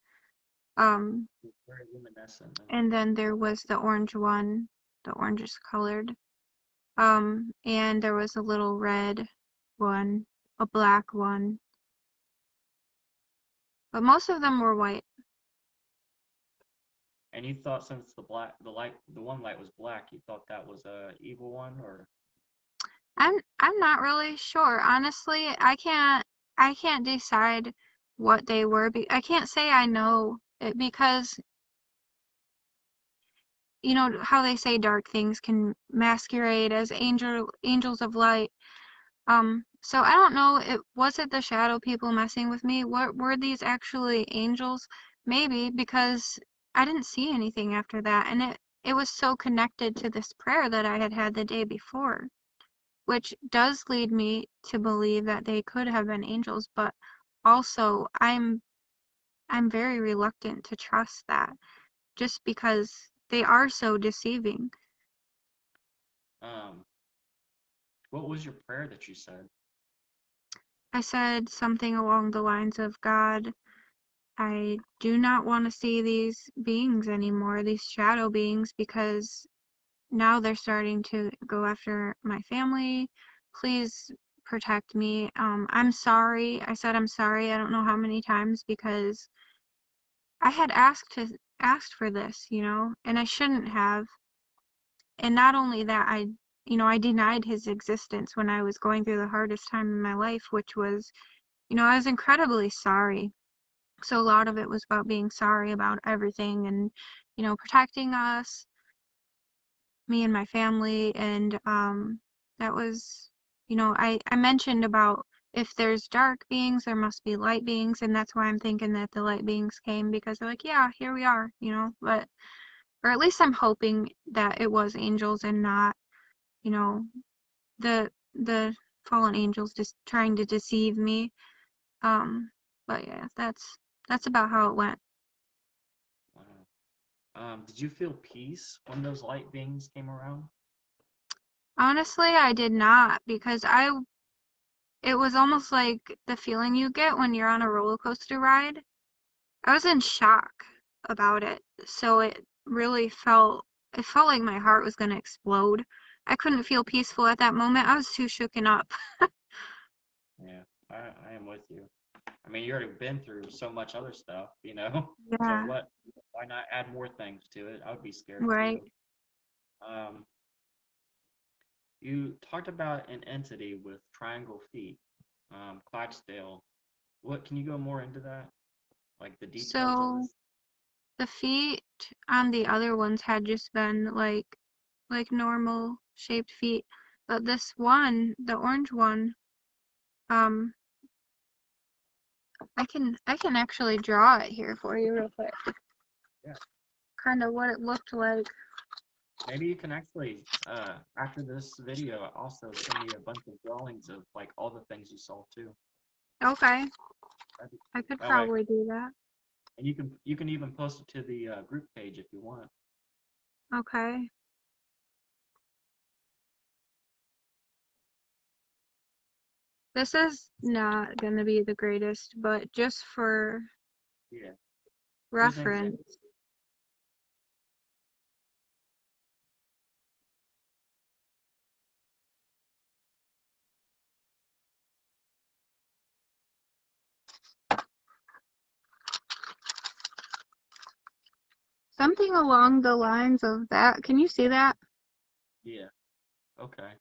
Um, Very luminescent. and then there was the orange one, the orangish colored. And there was a little red one, a black one, but most of them were white. And you thought since the one light was black, you thought that was a evil one, or I'm not really sure. Honestly, I can't decide what they were. I can't say I know it because you know how they say dark things can masquerade as angels of light. So I don't know, was it the shadow people messing with me? What were these actually angels? Maybe because I didn't see anything after that, and it was so connected to this prayer that I had had the day before, which does lead me to believe that they could have been angels, but also I'm very reluctant to trust that just because they are so deceiving. um, what was your prayer that you said? I said something along the lines of, God, I do not want to see these beings anymore, these shadow beings, because now they're starting to go after my family. Please protect me. I'm sorry. I said I'm sorry. I don't know how many times because I had asked for this, you know, and I shouldn't have. And not only that, I denied his existence when I was going through the hardest time in my life, which was, I was incredibly sorry. So a lot of it was about being sorry about everything and, protecting us, me and my family. And that was, I mentioned about if there's dark beings, there must be light beings. And that's why I'm thinking that the light beings came because they're like, yeah, here we are, but, or at least I'm hoping that it was angels and not, you know, the fallen angels just trying to deceive me. Um, but yeah, that's about how it went. Wow. Did you feel peace when those light beings came around? Honestly, I did not because it was almost like the feeling you get when you're on a roller coaster ride. I was in shock about it. So it felt like my heart was going to explode. I couldn't feel peaceful at that moment. I was too shooken up. Yeah, I am with you. I mean, you already been through so much other stuff, you know. So Yeah, why not add more things to it? I would be scared right. too. Um, you talked about an entity with triangle feet, Clydesdale. What can you go more into that? Like the details of So this? the feet on the other ones had just been like normal shaped feet, but this one, the orange one, um, I can actually draw it here for you real quick. Yeah. Kind of what it looked like. maybe you can actually, after this video, also send me a bunch of drawings of like all the things you saw too. Okay, That'd be I cool. could That way, probably do that. and you can even post it to the group page if you want. Okay. This is not going to be the greatest, but just for Yeah, just an example. reference. Something along the lines of that. Can you see that? Yeah. Okay.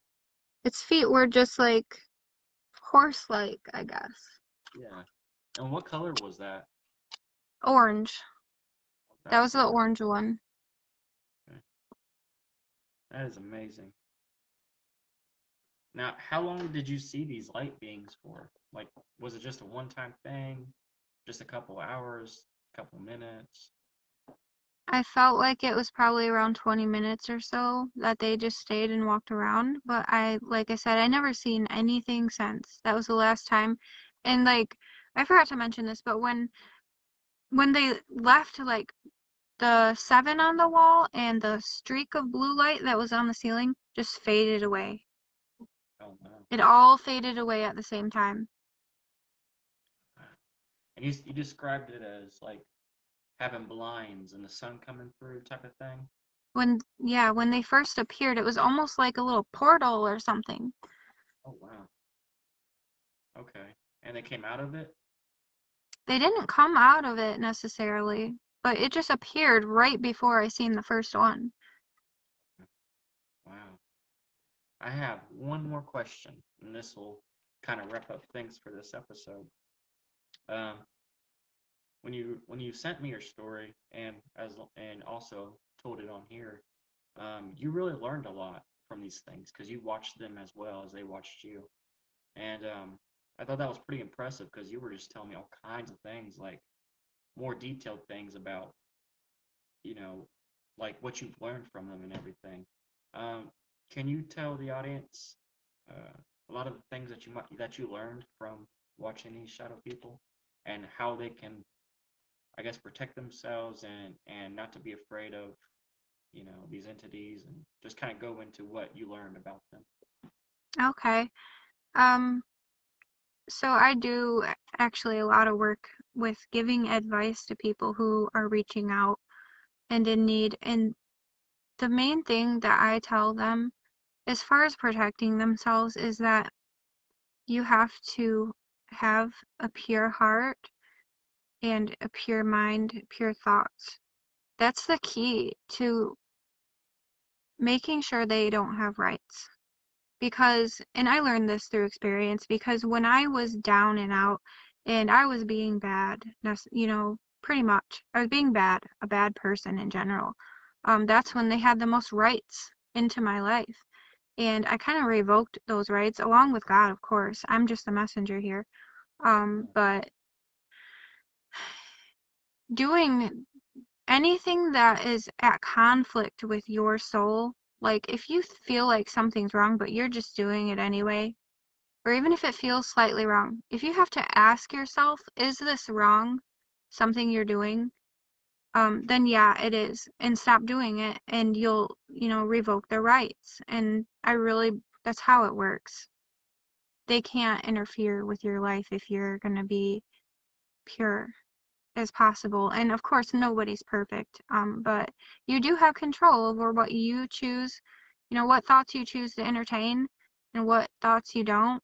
Its feet were just like horse-like, I guess. Yeah. And what color was that? Orange. That That was was the orange. orange one. Okay. That is amazing. Now, how long did you see these light beings for? Like, was it just a one-time thing? Just a couple hours, couple minutes? I felt like it was probably around 20 minutes or so that they just stayed and walked around. But like I said, I never seen anything since. That was the last time. And like, I forgot to mention this, but when they left, like the 7 on the wall and the streak of blue light that was on the ceiling just faded away. Oh, no. It all faded away at the same time. And you described it as like having blinds and the sun coming through type of thing? When they first appeared, it was almost like a little portal or something. Oh, wow. Okay. And they came out of it? They didn't come out of it necessarily, but it just appeared right before I seen the first one. Wow. I have one more question, and this will kind of wrap up things for this episode. Um, when you sent me your story and also told it on here, you really learned a lot from these things because you watched them as well as they watched you, and I thought that was pretty impressive because you were just telling me all kinds of things, like more detailed things about you know like what you've learned from them and everything. Um, can you tell the audience uh, a lot of the things that you learned from watching these shadow people and how they can, I guess, protect themselves and not to be afraid of these entities and just kind of go into what you learned about them. Okay. Um, so I do actually a lot of work with giving advice to people who are reaching out and in need. And the main thing that I tell them, as far as protecting themselves, is that you have to have a pure heart and a pure mind, pure thoughts. That's the key to making sure they don't have rights. Because, and I learned this through experience, because when I was down and out and I was being bad, pretty much, I was being bad, a bad person in general, that's when they had the most rights into my life. And I kind of revoked those rights along with God, of course. I'm just the messenger here. But doing anything that is at conflict with your soul, like if you feel like something's wrong, but you're just doing it anyway, or even if it feels slightly wrong, if you have to ask yourself, is this wrong, something you're doing, then yeah, it is. And stop doing it and you'll, revoke their rights. And that's how it works. They can't interfere with your life if you're going to be pure as possible. And of course, nobody's perfect. But you do have control over what you choose, what thoughts you choose to entertain and what thoughts you don't.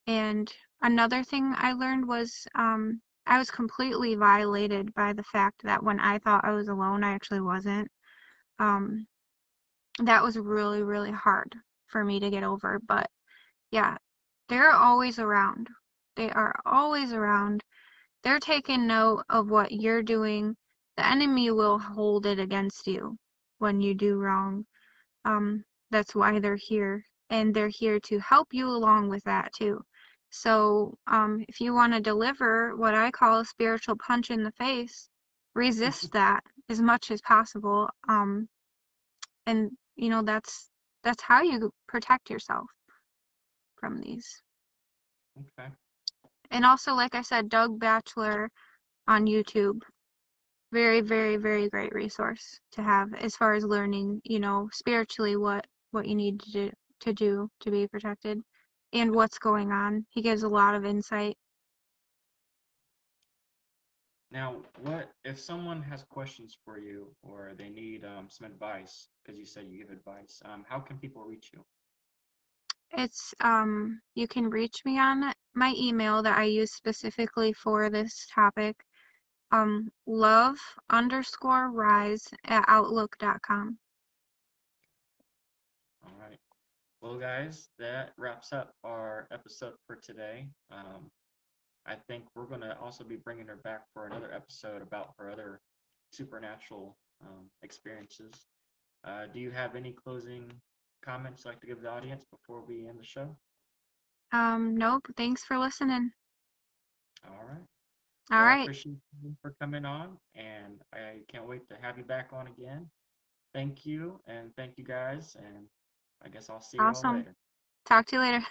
And another thing I learned was I was completely violated by the fact that when I thought I was alone, I actually wasn't. Um, that was really, really hard for me to get over. But yeah, they're always around. They are always around. They're taking note of what you're doing. The enemy will hold it against you when you do wrong. That's why they're here, and they're here to help you along with that too. So, if you want to deliver what I call a spiritual punch in the face, resist that as much as possible. And That's how you protect yourself from these. Okay. And also, like I said, Doug Batchelor on YouTube, very, very, very great resource to have as far as learning, spiritually what you need to do to be protected and what's going on. He gives a lot of insight. Now, what if someone has questions for you or they need some advice? Because you said you give advice. How can people reach you? It's you can reach me on my email that I use specifically for this topic, love_rise@outlook.com. All right. Well, guys, that wraps up our episode for today. I think we're going to also be bringing her back for another episode about her other supernatural experiences. Do you have any closing comments you'd like to give the audience before we end the show? Nope, thanks for listening. All right. All Well, I right. appreciate you for coming on, and I can't wait to have you back on again. Thank you, and thank you guys, and I guess I'll see you all Awesome. later. Talk to you later.